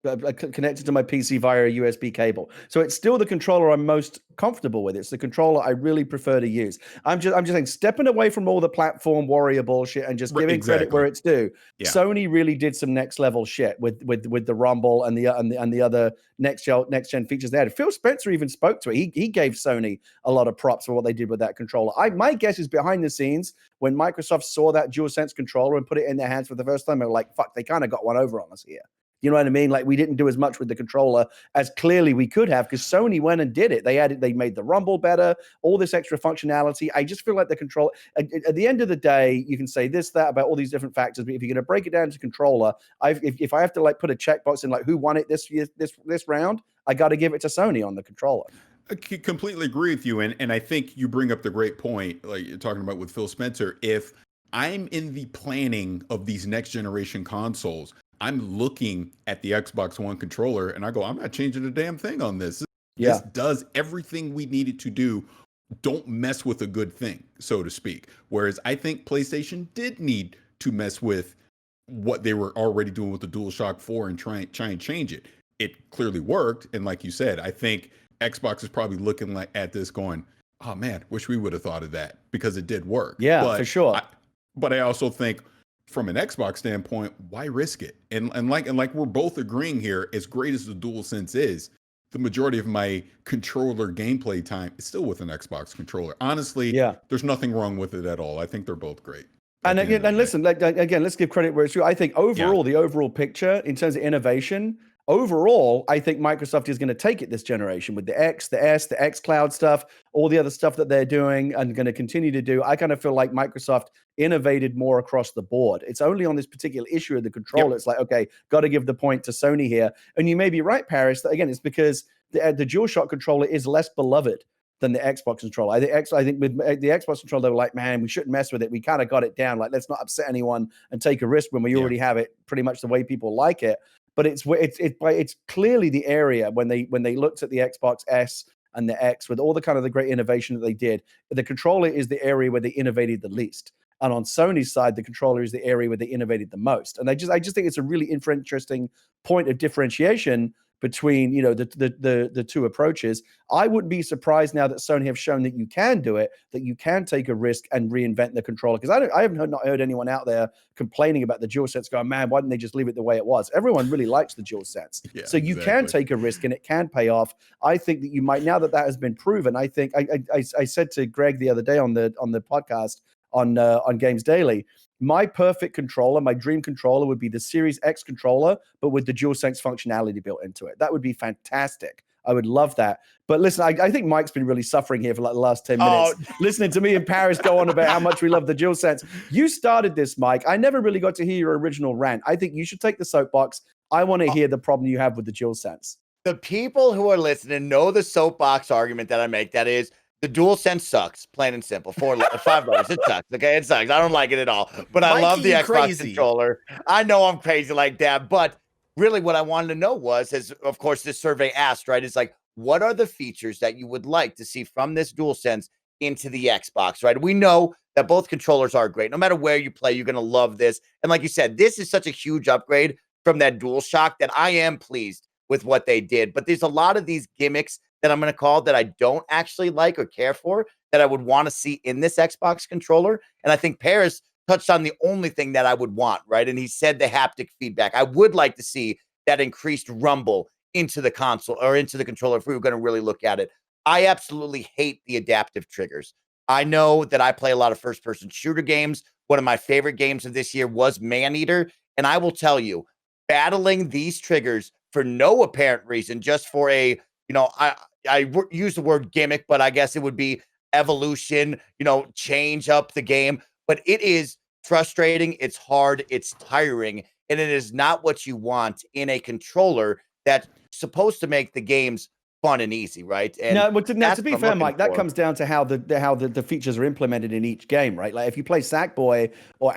connected to my PC via a USB cable. So it's still the controller I'm most comfortable with. It's the controller I really prefer to use. I'm just saying, stepping away from all the platform warrior bullshit and just giving credit where it's due. Yeah. Sony really did some next level shit with the Rumble and the other next gen features they had. Phil Spencer even spoke to it. He gave Sony a lot of props for what they did with that controller. My guess is behind the scenes, when Microsoft saw that DualSense controller and put it in their hands for the first time, they were like, fuck, they kind of got one over on us here. You know what I mean? Like, we didn't do as much with the controller as clearly we could have, because Sony went and did it. They made the Rumble better, all this extra functionality. I just feel like the controller, at the end of the day, you can say this, that about all these different factors, but if you're going to break it down to controller, if I have to like put a checkbox in like who won it this round, I got to give it to Sony on the controller. I completely agree with you. And I think you bring up the great point, like you're talking about with Phil Spencer. If I'm in the planning of these next generation consoles, I'm looking at the Xbox One controller and I go, I'm not changing a damn thing on this. This does everything we need it to do. Don't mess with a good thing, so to speak. Whereas I think PlayStation did need to mess with what they were already doing with the DualShock 4 and try and change it. It clearly worked. And like you said, I think Xbox is probably looking like at this going, oh man, wish we would have thought of that, because it did work. Yeah, for sure. But I also think from an Xbox standpoint, why risk it? And like we're both agreeing here, as great as the DualSense is, the majority of my controller gameplay time is still with an Xbox controller. Honestly, there's nothing wrong with it at all. I think they're both great. And listen, again, let's give credit where it's due. I think overall, the overall picture in terms of innovation, overall, I think Microsoft is going to take it this generation with the X, the S, the xCloud stuff, all the other stuff that they're doing and going to continue to do. I kind of feel like Microsoft innovated more across the board. It's only on this particular issue of the controller. It's like, okay, got to give the point to Sony here. And you may be right, Parris, that again, it's because the DualShock controller is less beloved than the Xbox controller. I think with the Xbox controller, they were like, man, we shouldn't mess with it. We kind of got it down. Like, let's not upset anyone and take a risk when we already have it pretty much the way people like it. But it's clearly the area when they looked at the Xbox S and the X with all the kind of the great innovation that they did, the controller is the area where they innovated the least. And on Sony's side, the controller is the area where they innovated the most. And I just think it's a really interesting point of differentiation between, you know, the two approaches. I wouldn't be surprised now that Sony have shown that you can do it, that you can take a risk and reinvent the controller. Because I have not heard anyone out there complaining about the DualSense going, man, why didn't they just leave it the way it was? Everyone really likes the DualSense. So you can take a risk and it can pay off. I think that you might, now that has been proven, I think I said to Greg the other day on the podcast on Games Daily, my perfect controller, my dream controller would be the Series X controller, but with the DualSense functionality built into it. That would be fantastic. I would love that. But listen, I think Mike's been really suffering here for like the last 10 minutes, listening to me and Parris go on about how much we love the DualSense. You started this, Mike. I never really got to hear your original rant. I think you should take the soapbox. I want to hear the problem you have with the DualSense. The people who are listening know the soapbox argument that I make. That is, the DualSense sucks, plain and simple. $5. It sucks. Okay, it sucks. I don't like it at all. But I love the Xbox controller. I know I'm crazy like that. But really, what I wanted to know was, as of course this survey asked, right? It's like, what are the features that you would like to see from this DualSense into the Xbox? Right? We know that both controllers are great. No matter where you play, you're gonna love this. And like you said, this is such a huge upgrade from that DualShock that I am pleased with what they did. But there's a lot of these gimmicks that I'm going to call that I don't actually like or care for, that I would want to see in this Xbox controller. And I think Parris touched on the only thing that I would want, right? And he said the haptic feedback. I would like to see that increased rumble into the console or into the controller if we were going to really look at it. I absolutely hate the adaptive triggers. I know that I play a lot of first-person shooter games. One of my favorite games of this year was Maneater. And I will tell you, battling these triggers for no apparent reason, just for a, you know, I use the word gimmick, but I guess it would be evolution, you know, change up the game. But it is frustrating. It's hard. It's tiring. And it is not what you want in a controller that's supposed to make the games fun and easy, right? And now to be fair, Mike, that comes down to how the features are implemented in each game, right? Like if you play Sackboy or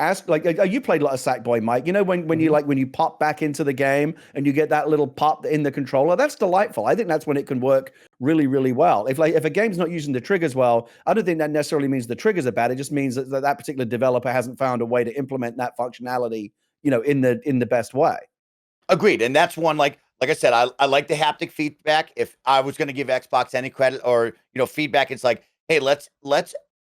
you played a lot of Sackboy, Mike. You know when you pop back into the game and you get that little pop in the controller, that's delightful. I think that's when it can work really, really well. If a game's not using the triggers well, I don't think that necessarily means the triggers are bad. It just means that particular developer hasn't found a way to implement that functionality, you know, in the best way. Agreed. And that's one, like like I said, I like the haptic feedback. If I was going to give Xbox any credit or feedback, it's like, hey, let's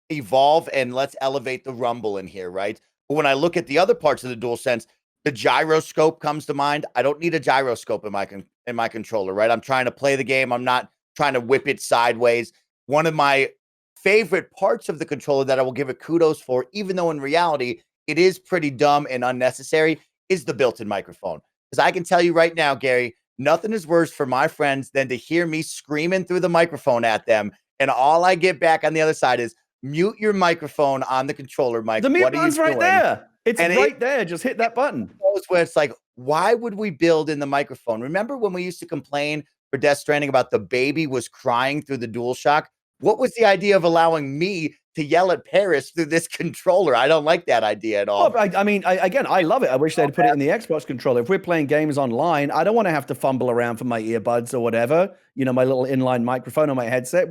evolve and let's elevate the rumble in here, right? But when I look at the other parts of the DualSense, the gyroscope comes to mind. I don't need a gyroscope in my controller, right? I'm trying to play the game. I'm not trying to whip it sideways. One of my favorite parts of the controller that I will give it kudos for, even though in reality it is pretty dumb and unnecessary, is the built-in microphone. Because I can tell you right now, Gary, nothing is worse for my friends than to hear me screaming through the microphone at them, and all I get back on the other side is mute your microphone on the controller, Mike. The mute What are you button's right doing? there. It's And right there. Just hit that button. Where it's like, why would we build in the microphone? Remember when we used to complain for Death Stranding about the baby was crying through the DualShock? What was the idea of allowing me to yell at Parris through this controller? I don't like that idea at all. Well, I mean, again, I love it. I wish they'd put it in the Xbox controller. If we're playing games online, I don't want to have to fumble around for my earbuds or whatever. My little inline microphone on my headset.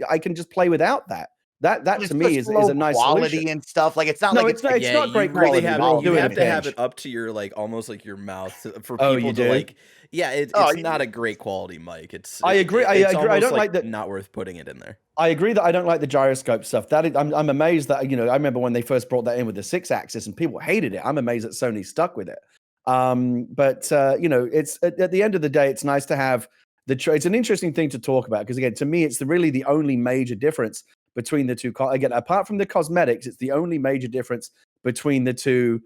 I can just play without that. That to me is a nice quality solution. and stuff. Like it's not No, like it's not great you really quality. have, I'll you do it have in to a have pinch. it up to your almost like your mouth for people Oh, you to do? it's Oh, not a great quality mic. I agree. I It's agree. I almost, don't like that. not worth putting it in there. I agree that I don't like the gyroscope stuff. I'm amazed that I remember when they first brought that in with the 6-axis and people hated it. I'm amazed that Sony stuck with it. But it's at the end of the day, it's nice to have it's an interesting thing to talk about because again, to me, it's really the only major difference between the two. Again, apart from the cosmetics, it's the only major difference between the two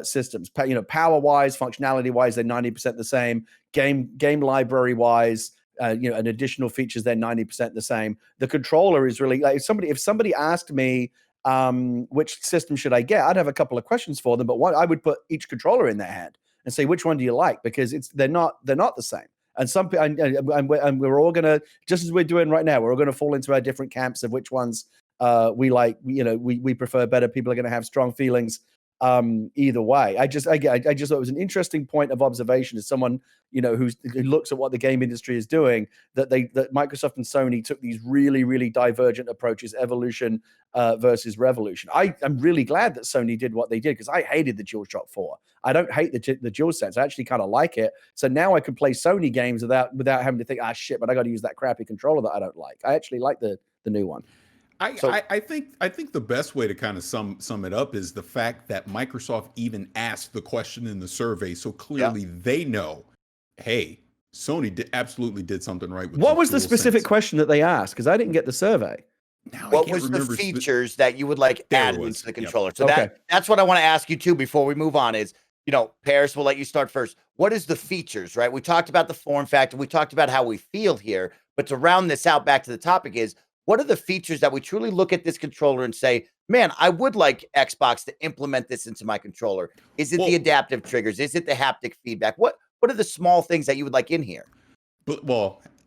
systems. Power wise, functionality wise, they're 90% the same. Game library wise. And additional features, they're 90% the same. The controller is really like if somebody asked me which system should I get, I'd have a couple of questions for them, but I would put each controller in their hand and say, which one do you like? Because they're not the same. And we're all gonna, just as we're doing right now, we're all gonna fall into our different camps of which ones we like. We prefer better. People are gonna have strong feelings either way. I just thought it was an interesting point of observation as someone who looks at what the game industry is doing, that Microsoft and Sony took these really, really divergent approaches, evolution versus revolution. I'm really glad that Sony did what they did because I hated the DualShock 4. I don't hate the DualSense. I actually kind of like it. So now I can play Sony games without having to think, shit, but I got to use that crappy controller that I don't like. I actually like the new one. I think the best way to kind of sum it up is the fact that Microsoft even asked the question in the survey, so clearly they know, hey, Sony absolutely did something right. With what was the specific DualSense. question that they asked? Because I didn't get the survey. Now, what was the features that you would like added into the controller? So that's what I want to ask you too before we move on is, Parris, will let you start first. What is the features, right? We talked about the form factor. We talked about how we feel here, but to round this out back to the topic is, what are the features that we truly look at this controller and say, man, I would like Xbox to implement this into my controller? Is it the adaptive triggers? Is it the haptic feedback? What are the small things that you would like in here?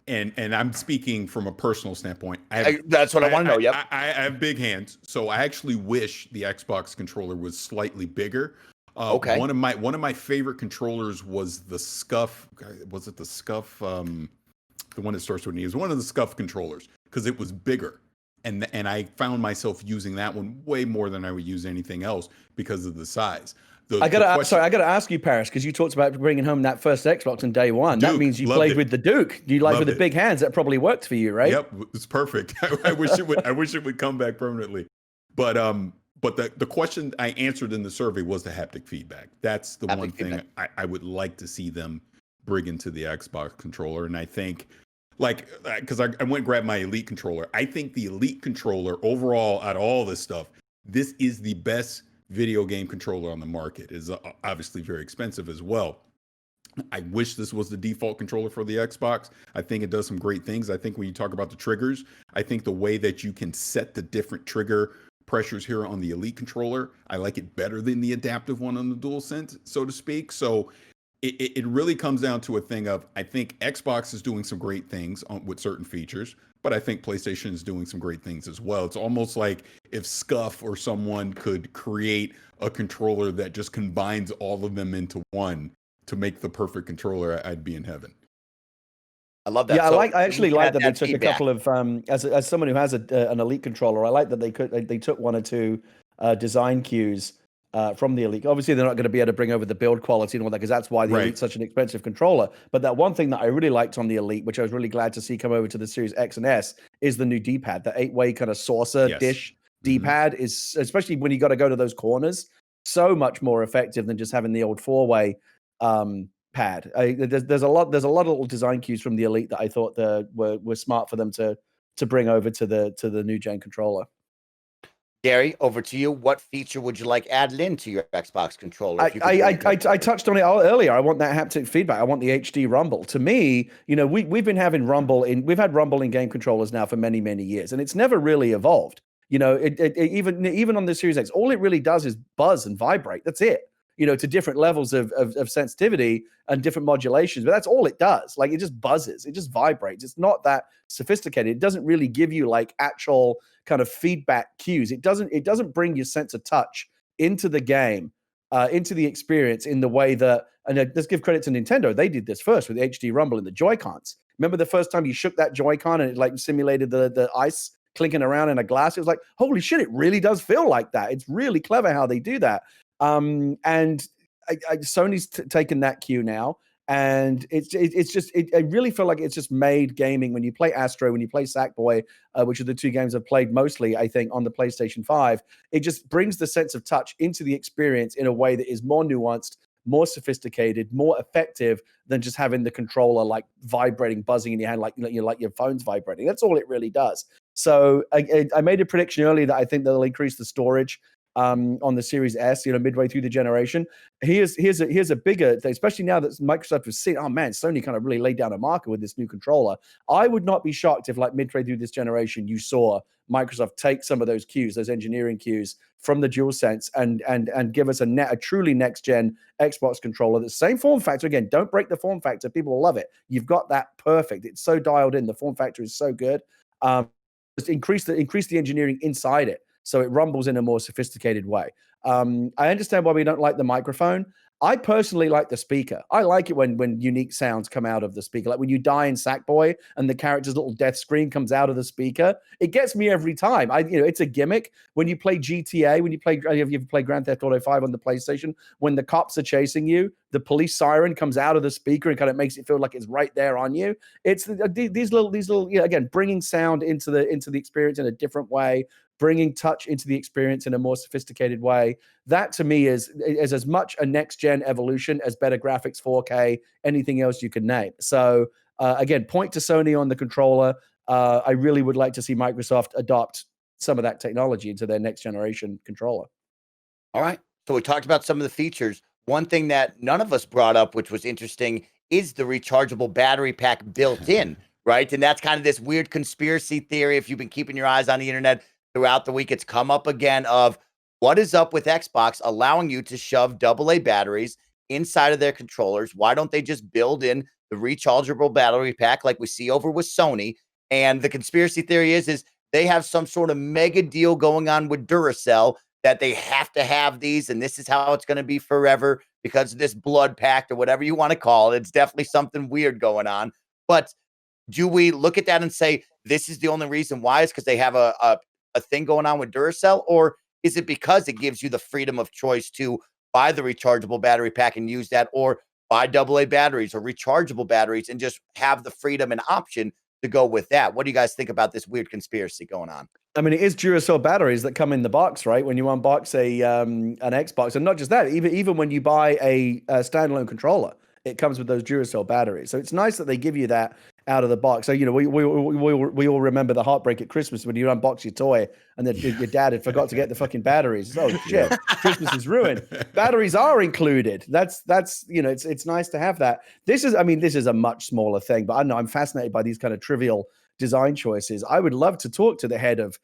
And I'm speaking from a personal standpoint. That's what I want to know. Yep. I have big hands, so I actually wish the Xbox controller was slightly bigger. Okay. One of my favorite controllers was the Scuff. Was it the Scuff? The one that starts with an E. It was one of the Scuff controllers because it was bigger, and I found myself using that one way more than I would use anything else because of the size. I gotta ask you, Parris, because you talked about bringing home that first Xbox on day one. That means you played with the Duke. You like with the big hands. That probably worked for you, right? Yep, it's perfect. I wish it would. I wish it would come back permanently. But the question I answered in the survey was the haptic feedback. That's the one thing I would like to see them bring into the Xbox controller. And I think, because I went and grabbed my Elite controller. I think the Elite controller overall, out of all this stuff, this is the best video game controller on the market. Is obviously very expensive as well. I wish this was the default controller for the Xbox. I think it does some great things. I think when you talk about the triggers, I think the way that you can set the different trigger pressures here on the Elite controller, I like it better than the adaptive one on the DualSense, so to speak. So it really comes down to a thing of, I think Xbox is doing some great things with certain features, but I think PlayStation is doing some great things as well. It's almost like if Scuff or someone could create a controller that just combines all of them into one to make the perfect controller, I'd be in heaven. I love that. Yeah, I actually like that they took feedback. A couple of as someone who has an Elite controller, I like that they took one or two design cues from the Elite. Obviously, they're not going to be able to bring over the build quality and all that because that's why the Right. Elite's such an expensive controller. But that one thing that I really liked on the Elite, which I was really glad to see come over to the Series X and S, is the new D-pad. The 8-way kind of saucer Yes. dish D-pad is, especially when you got to go to those corners, so much more effective than just having the old 4-way pad. There's a lot of little design cues from the Elite that I thought were smart for them to bring over to the new gen controller. Gary, over to you. What feature would you like added into your Xbox controller? I touched on it earlier. I want that haptic feedback. I want the HD rumble. To me, we've been having we've had rumble in game controllers now for many, many years, and it's never really evolved. Even on the Series X, all it really does is buzz and vibrate. That's it. To different levels of sensitivity and different modulations, but that's all it does. Like, it just buzzes, it just vibrates. It's not that sophisticated. It doesn't really give you like actual kind of feedback cues. It doesn't bring your sense of touch into the game, into the experience in the way that, and let's give credit to Nintendo. They did this first with HD Rumble in the Joy-Cons. Remember the first time you shook that Joy-Con and it like simulated the ice clinking around in a glass? It was like, holy shit, it really does feel like that. It's really clever how they do that. And Sony's taken that cue now, and I really feel like it's just made gaming. When you play Astro, when you play Sackboy, which are the two games I've played mostly, I think, on the PlayStation 5, it just brings the sense of touch into the experience in a way that is more nuanced, more sophisticated, more effective than just having the controller like vibrating, buzzing in your hand, like your phone's vibrating. That's all it really does. So I made a prediction earlier that I think they'll increase the storage on the Series S, midway through the generation. Here's a bigger thing, especially now that Microsoft has seen, oh man, Sony kind of really laid down a marker with this new controller. I would not be shocked if, like, midway through this generation, you saw Microsoft take some of those cues, those engineering cues from the DualSense and give us a truly next-gen Xbox controller. The same form factor. Again, don't break the form factor. People will love it. You've got that perfect. It's so dialed in. The form factor is so good. Just increase the engineering inside it, so it rumbles in a more sophisticated way. I understand why we don't like the microphone. I personally like the speaker. I like it when unique sounds come out of the speaker. Like when you die in Sackboy and the character's little death scream comes out of the speaker. It gets me every time. It's a gimmick. When you play GTA, when you play Grand Theft Auto 5 on the PlayStation, when the cops are chasing you, the police siren comes out of the speaker and kind of makes it feel like it's right there on you. It's these little again, bringing sound into the experience in a different way, bringing touch into the experience in a more sophisticated way. That to me is as much a next gen evolution as better graphics, 4K, anything else you can name. So again, point to Sony on the controller. I really would like to see Microsoft adopt some of that technology into their next generation controller. All right. So we talked about some of the features. One thing that none of us brought up, which was interesting, is the rechargeable battery pack built in, right? And that's kind of this weird conspiracy theory. If you've been keeping your eyes on the internet throughout the week, it's come up again of what is up with Xbox allowing you to shove AA batteries inside of their controllers. Why don't they just build in the rechargeable battery pack like we see over with Sony? And the conspiracy theory is they have some sort of mega deal going on with Duracell that they have to have these, and this is how it's going to be forever because of this blood pact or whatever you want to call it. It's definitely something weird going on. But do we look at that and say this is the only reason why? Is because they have a thing going on with Duracell, or is it because it gives you the freedom of choice to buy the rechargeable battery pack and use that, or buy AA batteries or rechargeable batteries and just have the freedom and option to go with that? What do you guys think about this weird conspiracy going on? I mean, it is Duracell batteries that come in the box, right? When you unbox an Xbox, and not just that, even when you buy a standalone controller, it comes with those Duracell batteries. So it's nice that they give you that out of the box. So we all remember the heartbreak at Christmas when you unbox your toy and then your dad had forgot to get the fucking batteries. Oh shit, Christmas is ruined. Batteries are included. That's it's nice to have that. This is a much smaller thing, but I know I'm fascinated by these kind of trivial design choices. I would love to talk to the head of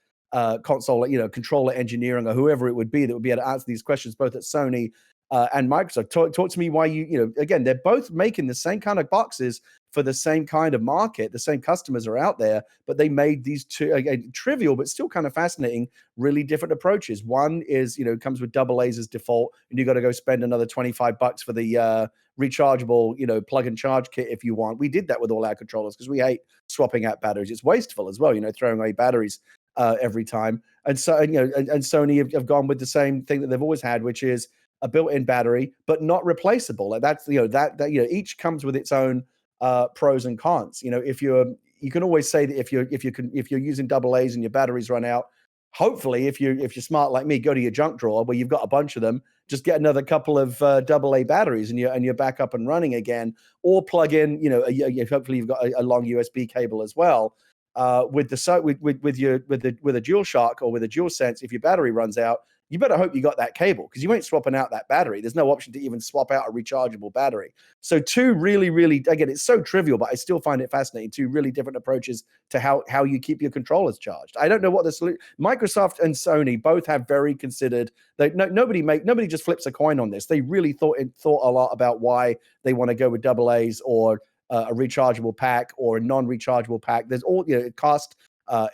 console, controller engineering or whoever it would be that would be able to answer these questions both at Sony and Microsoft. Talk to me why again, they're both making the same kind of boxes for the same kind of market. The same customers are out there, but they made these two, again, trivial, but still kind of fascinating, really different approaches. One is, comes with AA's as default, and you got to go spend another $25 for the rechargeable, plug and charge kit if you want. We did that with all our controllers because we hate swapping out batteries. It's wasteful as well, throwing away batteries every time. And so, and Sony have gone with the same thing that they've always had, which is a built-in battery, but not replaceable. Like that's that each comes with its own pros and cons. If you can always say that if you're using double A's and your batteries run out, hopefully if you're smart like me, go to your junk drawer where you've got a bunch of them, just get another couple of double A batteries and you're back up and running again, or plug in, hopefully you've got a long USB cable as well. With a DualShock or with a DualSense, if your battery runs out, you better hope you got that cable because you ain't swapping out that battery. There's no option to even swap out a rechargeable battery. So two really, really, again, it's so trivial, but I still find it fascinating. Two really different approaches to how you keep your controllers charged. I don't know what the solution. Microsoft and Sony both have very considered. Nobody just flips a coin on this. They really thought a lot about why they want to go with double A's or a rechargeable pack or a non-rechargeable pack. There's all cost.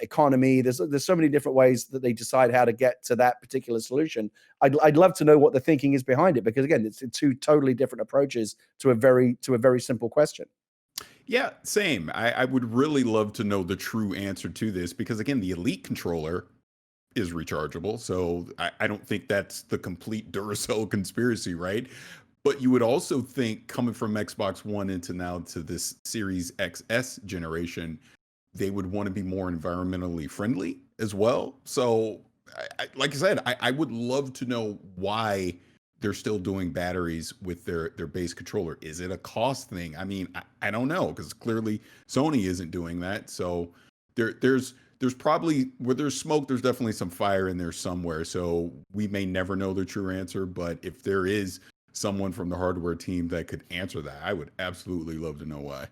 Economy. There's so many different ways that they decide how to get to that particular solution. I'd love to know what the thinking is behind it because again, it's two totally different approaches to a very simple question. Yeah, same. I would really love to know the true answer to this because again, the Elite controller is rechargeable, so I don't think that's the complete Duracell conspiracy, right? But you would also think coming from Xbox One into now to this Series XS generation, they would want to be more environmentally friendly as well. So, like I said, I would love to know why they're still doing batteries with their base controller. Is it a cost thing? I mean, I don't know because clearly Sony isn't doing that. So there's probably where there's smoke, there's definitely some fire in there somewhere. So we may never know the true answer. But if there is someone from the hardware team that could answer that, I would absolutely love to know why.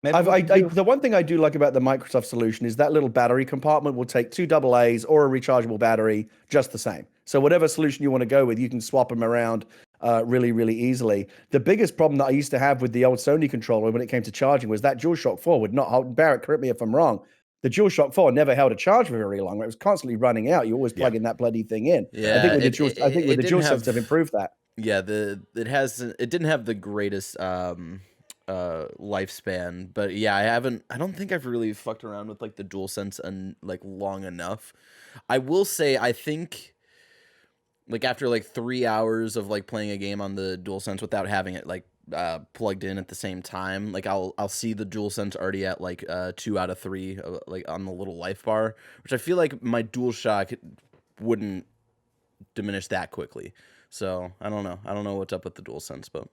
The one thing I do like about the Microsoft solution is that little battery compartment will take two double A's or a rechargeable battery just the same. So whatever solution you want to go with, you can swap them around really, really easily. The biggest problem that I used to have with the old Sony controller when it came to charging was that DualShock 4 would not hold. Barrett, correct me if I'm wrong. The DualShock 4 never held a charge for very long. It was constantly running out. You always plugging that bloody thing in. Yeah, I think with the DualSense have improved that. Yeah, it didn't have the greatest lifespan, but yeah, I don't think I've really fucked around with like the DualSense and like long enough. I will say I think like after like 3 hours of like playing a game on the DualSense without having it like plugged in at the same time, like I'll see the DualSense already at like 2 out of 3 like on the little life bar, which I feel like my DualShock wouldn't diminish that quickly. So I don't know what's up with the DualSense, but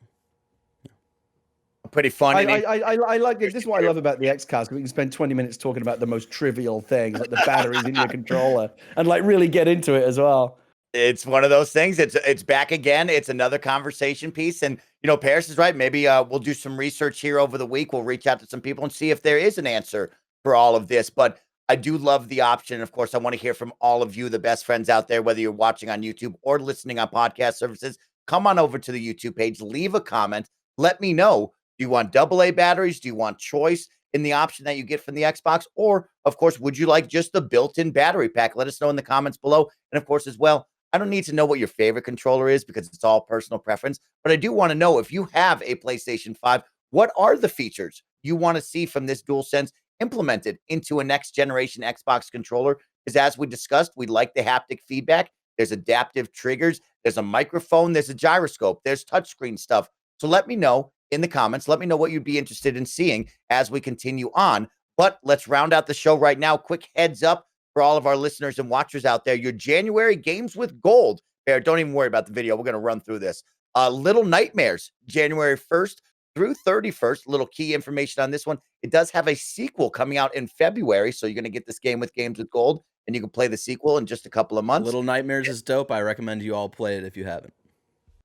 pretty fun. I like it. This is what I love about the Xcast. We can spend 20 minutes talking about the most trivial things, like the batteries in your controller, and like really get into it as well. It's one of those things. It's back again. It's another conversation piece, and Parris is right. Maybe we'll do some research here over the week. We'll reach out to some people and see if there is an answer for all of this. But I do love the option. Of course, I want to hear from all of you, the best friends out there, whether you're watching on YouTube or listening on podcast services. Come on over to the YouTube page, leave a comment, let me know. Do you want AA batteries? Do you want choice in the option that you get from the Xbox? Or, of course, would you like just the built-in battery pack? Let us know in the comments below. And, of course, as well, I don't need to know what your favorite controller is because it's all personal preference. But I do want to know if you have a PlayStation 5, what are the features you want to see from this DualSense implemented into a next-generation Xbox controller? Because as we discussed, we like the haptic feedback. There's adaptive triggers. There's a microphone. There's a gyroscope. There's touchscreen stuff. So let me know in the comments. Let me know what you'd be interested in seeing as we continue on. But let's round out the show right now. Quick heads up for all of our listeners and watchers out there. Your January Games with Gold. Bear, don't even worry about the video. We're going to run through this. Little Nightmares, January 1st through 31st. Little key information on this one. It does have a sequel coming out in February. So you're going to get this game with Games with Gold, and you can play the sequel in just a couple of months. Little Nightmares is dope. I recommend you all play it if you haven't.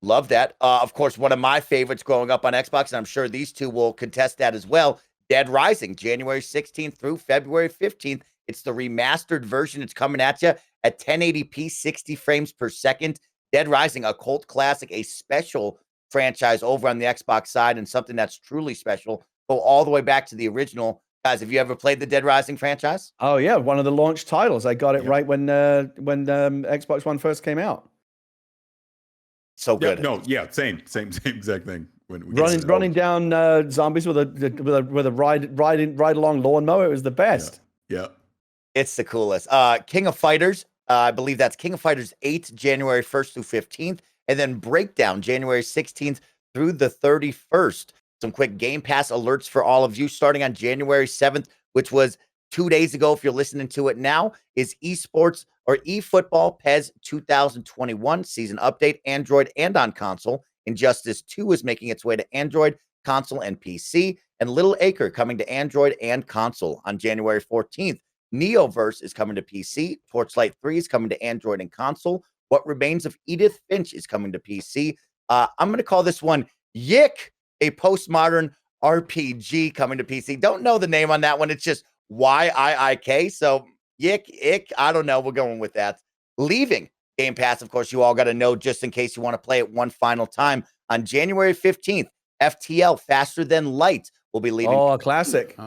Love that. Of course, one of my favorites growing up on Xbox, and I'm sure these two will contest that as well, Dead Rising, January 16th through February 15th. It's the remastered version. It's coming at you at 1080p, 60 frames per second. Dead Rising, a cult classic, a special franchise over on the Xbox side, and something that's truly special. Go all the way back to the original. Guys, have you ever played the Dead Rising franchise? Oh, yeah. One of the launch titles. I got it right when Xbox One first came out. So good. Same exact thing. Running down zombies with a ride along lawnmower. It was the best. Yeah. It's the coolest. King of Fighters, I believe that's King of Fighters 8, January 1st through 15th, and then Breakdown, January 16th through the 31st. Some quick Game Pass alerts for all of you starting on January 7th, which was 2 days ago. If you're listening to it now, is esports or eFootball PES 2021 season update, Android and on console. Injustice 2 is making its way to Android, console, and PC, and Little Acre coming to Android and console on January 14th. Neoverse is coming to PC. Torchlight 3 is coming to Android and console. What Remains of Edith Finch is coming to PC. I'm going to call this one Yick, a postmodern RPG coming to PC. Don't know the name on that one. It's just YIIK. So Yick, Ick, I don't know. We're going with that. Leaving Game Pass, of course, you all got to know just in case you want to play it one final time. On January 15th, FTL, Faster Than Light, will be leaving. Oh, a classic.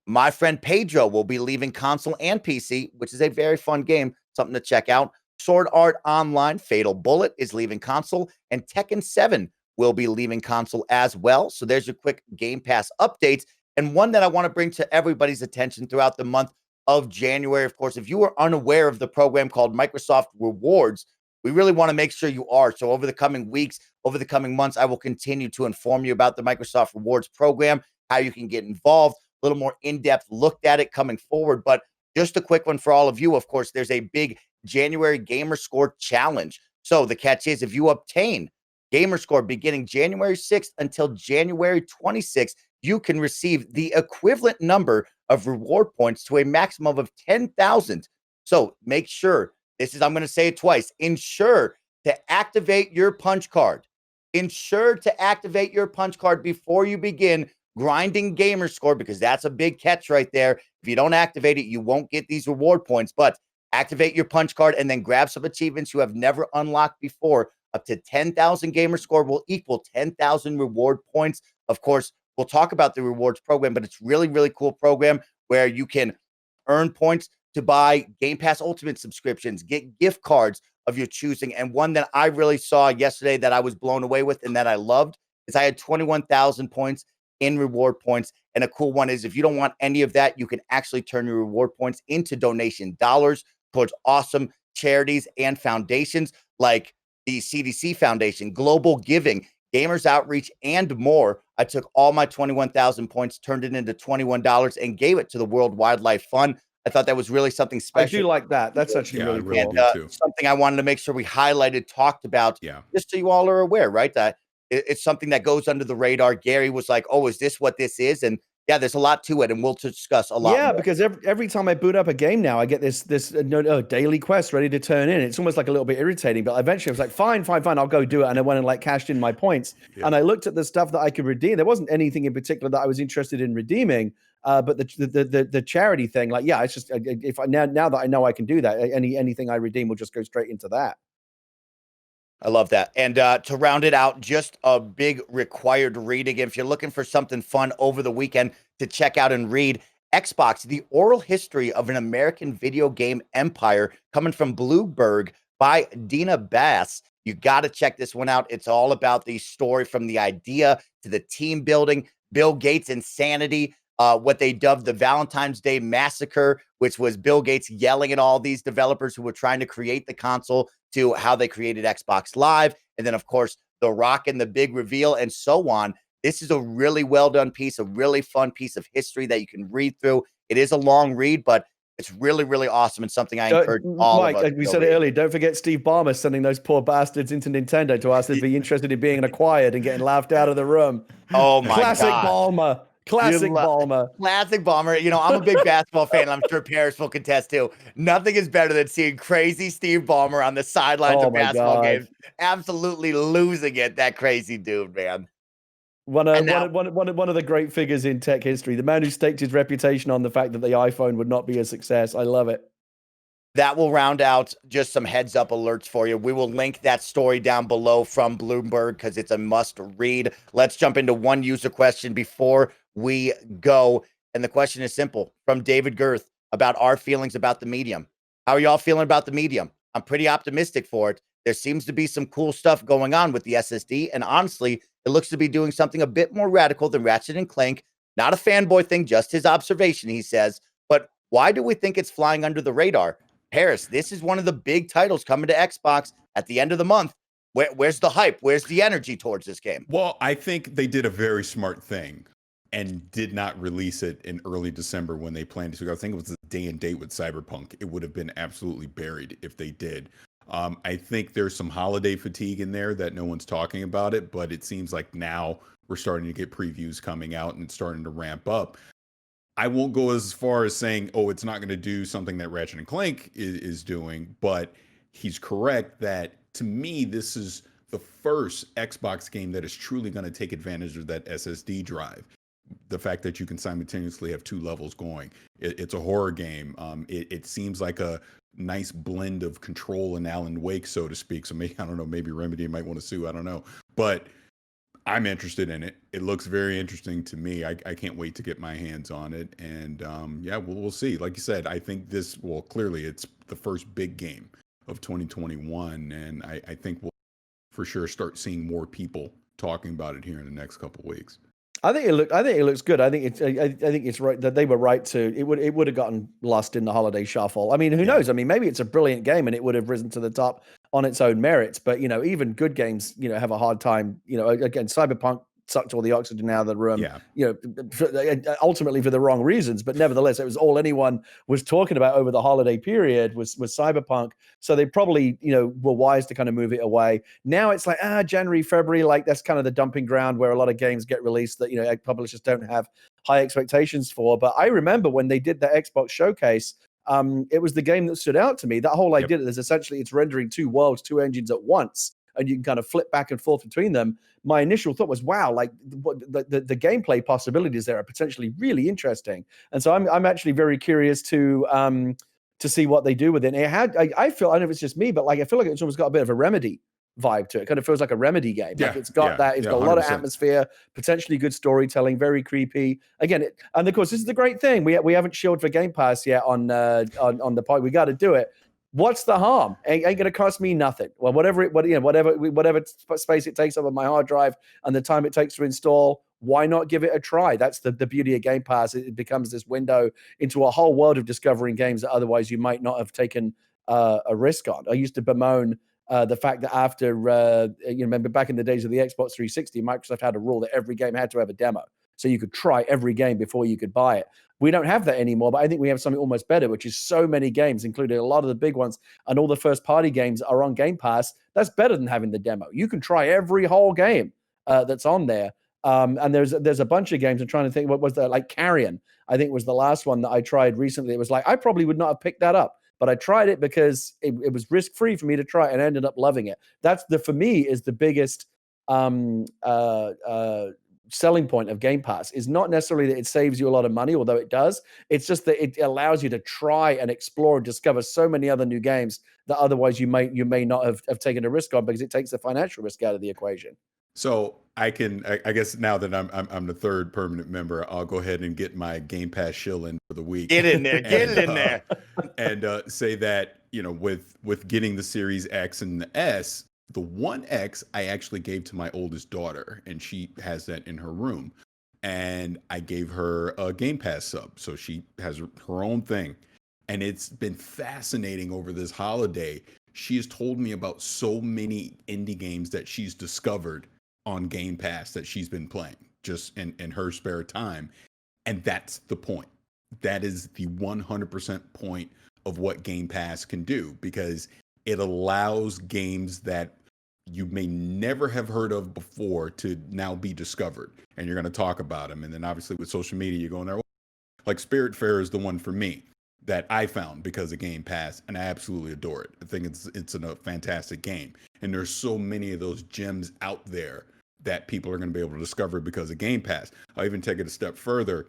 My Friend Pedro will be leaving console and PC, which is a very fun game, something to check out. Sword Art Online, Fatal Bullet is leaving console, and Tekken 7 will be leaving console as well. So there's your quick Game Pass updates, and one that I want to bring to everybody's attention throughout the month of January. Of course, if you are unaware of the program called Microsoft Rewards, we really want to make sure you are. So over the coming weeks, over the coming months, I will continue to inform you about the Microsoft Rewards program, how you can get involved, a little more in-depth look at it coming forward. But just a quick one for all of you. Of course, there's a big January Gamer Score Challenge. So the catch is if you obtain Gamer Score beginning January 6th until January 26th, you can receive the equivalent number of reward points to a maximum of 10,000. So make sure, I'm going to say it twice, ensure to activate your punch card. Ensure to activate your punch card before you begin grinding Gamer Score, because that's a big catch right there. If you don't activate it, you won't get these reward points, but activate your punch card and then grab some achievements you have never unlocked before. Up to 10,000 Gamer Score will equal 10,000 reward points. Of course, we'll talk about the rewards program, but it's really, really cool program where you can earn points to buy Game Pass Ultimate subscriptions, get gift cards of your choosing. And one that I really saw yesterday that I was blown away with and that I loved is I had 21,000 points in reward points. And a cool one is if you don't want any of that, you can actually turn your reward points into donation dollars towards awesome charities and foundations like the CDC Foundation, Global Giving, Gamers Outreach, and more. I took all my 21,000 points, turned it into $21, and gave it to the World Wildlife Fund. I thought that was really something special. I do like that. That's actually really cool. And something I wanted to make sure we highlighted, talked about, just so you all are aware, right? That it's something that goes under the radar. Gary was like, oh, is this what this is? And yeah, there's a lot to it, and we'll discuss a lot. Yeah, more. Because every time I boot up a game now, I get this daily quest ready to turn in. It's almost like a little bit irritating, but eventually I was like, fine, I'll go do it. And I went and like cashed in my points, and I looked at the stuff that I could redeem. There wasn't anything in particular that I was interested in redeeming, but the charity thing, like, yeah, it's just if I now that I know I can do that, anything I redeem will just go straight into that. I love that. And to round it out, just a big required read. Again, if you're looking for something fun over the weekend to check out and read, Xbox, The Oral History of an American Video Game Empire, coming from Bloomberg by Dina Bass. You got to check this one out. It's all about the story from the idea to the team building, Bill Gates' insanity, what they dubbed the Valentine's Day Massacre, which was Bill Gates yelling at all these developers who were trying to create the console, to how they created Xbox Live. And then, of course, The Rock and the big reveal and so on. This is a really well done piece, a really fun piece of history that you can read through. It is a long read, but it's really, really awesome and something I encourage all Mike, of us. Like we said it earlier, don't forget Steve Ballmer sending those poor bastards into Nintendo to ask if they'd be interested in being acquired and getting laughed out of the room. Oh, my Classic God. Ballmer. Classic Ballmer. Classic Ballmer. You know, I'm a big basketball fan. I'm sure Parris will contest too. Nothing is better than seeing crazy Steve Ballmer on the sidelines of basketball games, absolutely losing it. That crazy dude, man. One of the great figures in tech history. The man who staked his reputation on the fact that the iPhone would not be a success. I love it. That will round out just some heads up alerts for you. We will link that story down below from Bloomberg because it's a must read. Let's jump into one user question before we go. And the question is simple, from David Girth, about our feelings about the medium. How are y'all feeling about the medium? I'm pretty optimistic for it. There seems to be some cool stuff going on with the SSD. And honestly, it looks to be doing something a bit more radical than Ratchet and Clank. Not a fanboy thing, just his observation, he says. But Why do we think it's flying under the radar? Parris, this is one of the big titles coming to Xbox at the end of the month. Where's the hype? Where's the energy towards this game? Well, I think they did a very smart thing and did not release it in early December when they planned to. I think it was the day and date with Cyberpunk. It would have been absolutely buried if they did. I think there's some holiday fatigue in there that no one's talking about it, but it seems like now we're starting to get previews coming out and it's starting to ramp up. I won't go as far as saying, oh, it's not going to do something that Ratchet and Clank is doing, but he's correct that to me, this is the first Xbox game that is truly going to take advantage of that SSD drive. The fact that you can simultaneously have 2 levels going. It's a horror game. It seems like a nice blend of Control and Alan Wake, so to speak. So maybe, I don't know, maybe Remedy might want to sue. I don't know. But I'm interested in it. It looks very interesting to me. I can't wait to get my hands on it. And yeah, we'll see. Like you said, I think this, well, clearly it's the first big game of 2021. And I think we'll for sure start seeing more people talking about it here in the next couple of weeks. I think it looks good. I think it's right that they were right to. It would have gotten lost in the holiday shuffle. I mean, who knows? I mean, maybe it's a brilliant game and it would have risen to the top on its own merits. But even good games, have a hard time. Again, Cyberpunk sucked all the oxygen out of the room. Yeah. Ultimately for the wrong reasons, but nevertheless, it was all anyone was talking about over the holiday period was Cyberpunk. So they probably, were wise to kind of move it away. Now it's like, January, February, like that's kind of the dumping ground where a lot of games get released that, publishers don't have high expectations for. But I remember when they did the Xbox showcase, it was the game that stood out to me. That whole idea that there's essentially it's rendering 2 worlds, 2 engines at once, and you can kind of flip back and forth between them. My initial thought was, wow, like the gameplay possibilities there are potentially really interesting. And so I'm actually very curious to see what they do with it. And I feel, I don't know if it's just me, but like I feel like it's almost got a bit of a Remedy vibe to it. It kind of feels like a Remedy game. Like it's got that. It's got a lot of 100%. atmosphere, potentially good storytelling, very creepy. Again, and of course, this is the great thing. We haven't shielded for Game Pass yet on the pod. We got to do it. What's the harm? Ain't going to cost me nothing. Well, whatever space it takes up on my hard drive and the time it takes to install, why not give it a try? That's the beauty of Game Pass. It becomes this window into a whole world of discovering games that otherwise you might not have taken a risk on. I used to bemoan the fact that after, remember back in the days of the Xbox 360, Microsoft had a rule that every game had to have a demo. So you could try every game before you could buy it. We don't have that anymore, but I think we have something almost better, which is so many games, including a lot of the big ones, and all the first-party games are on Game Pass. That's better than having the demo. You can try every whole game that's on there. And there's a bunch of games. I'm trying to think, what was that? Like Carrion, I think was the last one that I tried recently. It was like, I probably would not have picked that up, but I tried it because it was risk-free for me to try, and I ended up loving it. That's for me, is the biggest selling point of Game Pass, is not necessarily that it saves you a lot of money, although it does. It's just that it allows you to try and explore and discover so many other new games that otherwise you may not have taken a risk on, because it takes the financial risk out of the equation. So I guess now that I'm the third permanent member, I'll go ahead and get my Game Pass shill in for the week. Get in there, get it in there. And say that, with getting the Series X and the S, the 1X I actually gave to my oldest daughter, and she has that in her room. And I gave her a Game Pass sub, so she has her own thing. And it's been fascinating over this holiday. She has told me about so many indie games that she's discovered on Game Pass that she's been playing just in her spare time. And that's the point. That is the 100% point of what Game Pass can do, because it allows games that you may never have heard of before to now be discovered, and you're going to talk about them. And then obviously with social media, you're going there. Like Spiritfarer is the one for me that I found because of Game Pass, and I absolutely adore it. I think it's a fantastic game, and there's so many of those gems out there that people are going to be able to discover because of Game Pass. I'll even take it a step further.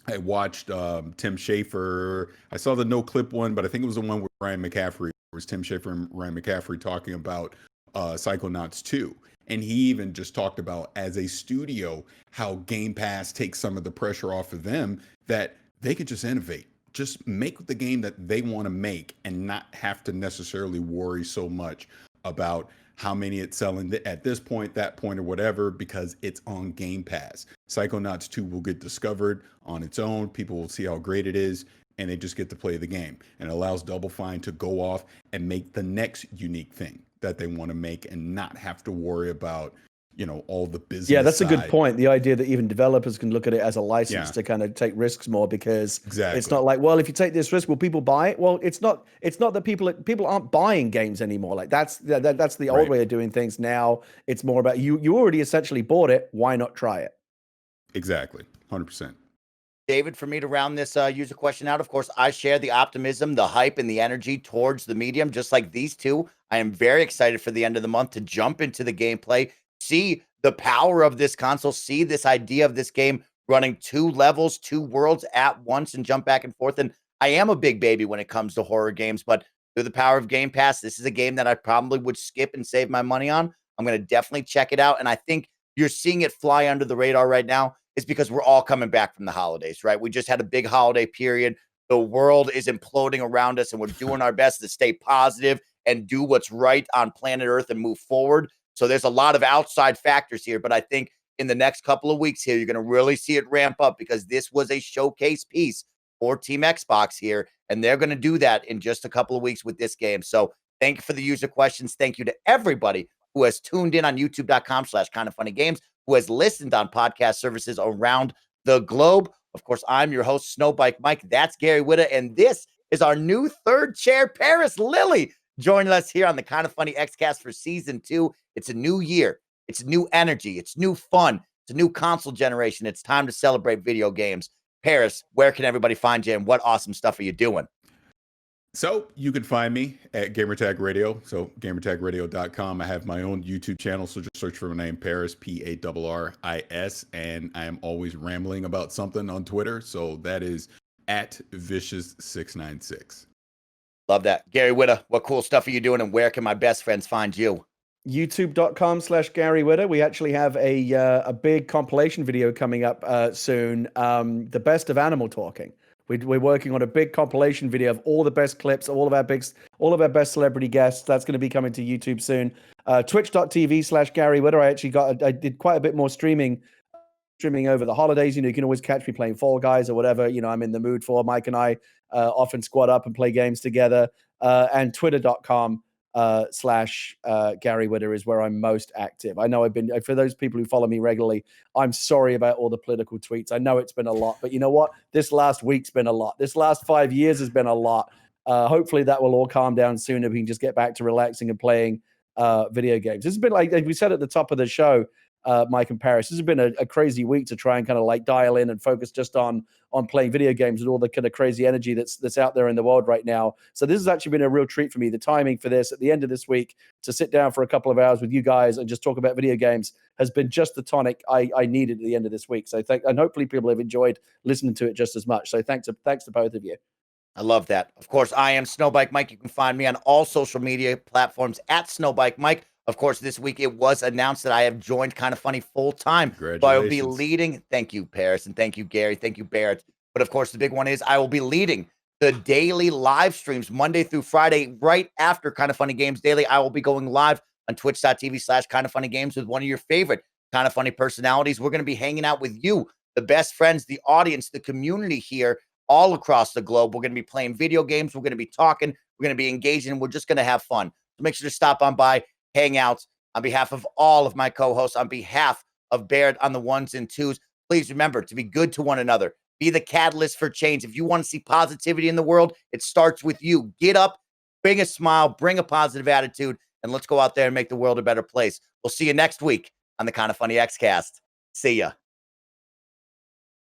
I watched Tim Schafer. I saw the no clip one, but I think it was the one with Ryan McCaffrey. It was Tim Schafer and Ryan McCaffrey talking about Psychonauts 2. And he even just talked about, as a studio, how Game Pass takes some of the pressure off of them, that they could just innovate, just make the game that they want to make, and not have to necessarily worry so much about how many it's selling at this point, that point, or whatever, because it's on Game Pass. Psychonauts 2 will get discovered on its own. People will see how great it is. and they just get to play the game. And it allows Double Fine to go off and make the next unique thing that they want to make and not have to worry about, all the business. Yeah, that's a good side. point. The idea that even developers can look at it as a license Yeah. to kind of take risks more, because Exactly. it's not like, well, if you take this risk, will people buy it? Well, it's not that people aren't buying games anymore. Like that's the old Right. way of doing things. Now it's more about you already essentially bought it. Why not try it? Exactly. 100%. David, for me to round this user question out, of course, I share the optimism, the hype, and the energy towards the medium, just like these two. I am very excited for the end of the month to jump into the gameplay, see the power of this console, see this idea of this game running 2 levels, 2 worlds at once, and jump back and forth. And I am a big baby when it comes to horror games, but through the power of Game Pass, this is a game that I probably would skip and save my money on. I'm going to definitely check it out. And I think you're seeing it fly under the radar right now is because we're all coming back from the holidays, right? We just had a big holiday period. The world is imploding around us, and we're doing our best to stay positive and do what's right on planet Earth and move forward. So there's a lot of outside factors here, but I think in the next couple of weeks here, you're going to really see it ramp up, because this was a showcase piece for Team Xbox here, and they're going to do that in just a couple of weeks with this game. So thank you for the user questions. Thank you to everybody who has tuned in on youtube.com/kindoffunnygames, who has listened on podcast services around the globe. Of course, I'm your host, SnowBikeMike. That's Gary Whitta, and this is our new third chair, Parris Lilly, joining us here on the Kind of Funny Xcast for Season 2. It's a new year. It's new energy. It's new fun. It's a new console generation. It's time to celebrate video games. Parris, where can everybody find you, and what awesome stuff are you doing? So you can find me at Gamertag Radio. So gamertagradio.com. I have my own YouTube channel. So just search for my name, Parris, Parris. And I am always rambling about something on Twitter. So that is at Vicious696. Love that. Gary Whitta, what cool stuff are you doing, and where can my best friends find you? youtube.com/Gary Whitta. We actually have a big compilation video coming up soon. The best of Animal Talking. We're working on a big compilation video of all the best clips, all of our best celebrity guests. That's going to be coming to YouTube soon. Twitch.tv/Gary Whitta. I did quite a bit more streaming over the holidays. You can always catch me playing Fall Guys or whatever, I'm in the mood for. Mike and I often squad up and play games together. And twitter.com /Gary Whitta is where I'm most active. I know for those people who follow me regularly, I'm sorry about all the political tweets. I know it's been a lot, but you know what? This last week's been a lot. This last 5 years has been a lot. Hopefully that will all calm down soon, and we can just get back to relaxing and playing video games. This has been, like we said at the top of the show, Mike and Parris, this has been a crazy week to try and kind of like dial in and focus just on playing video games and all the kind of crazy energy that's out there in the world right now. So this has actually been a real treat for me. The timing for this at the end of this week to sit down for a couple of hours with you guys and just talk about video games has been just the tonic I needed at the end of this week. So and hopefully people have enjoyed listening to it just as much. So thanks to both of you. I love that. Of course, I am SnowBikeMike. You can find me on all social media platforms at SnowBikeMike. Of course, this week it was announced that I have joined Kind of Funny full time. So I will be leading. Thank you, Parris, and thank you, Gary. Thank you, Barrett. But of course, the big one is I will be leading the daily live streams Monday through Friday, right after Kind of Funny Games Daily. I will be going live on twitch.tv/Kind of Funny Games with one of your favorite Kind of Funny personalities. We're going to be hanging out with you, the best friends, the audience, the community here all across the globe. We're going to be playing video games. We're going to be talking. We're going to be engaging. We're just going to have fun. So make sure to stop on by, hang out. On behalf of all of my co-hosts, on behalf of Barrett on the ones and twos, please remember to be good to one another. Be the catalyst for change. If you want to see positivity in the world, it starts with you. Get up, bring a smile, bring a positive attitude, and let's go out there and make the world a better place. We'll see you next week on the Kind of Funny Xcast. See ya.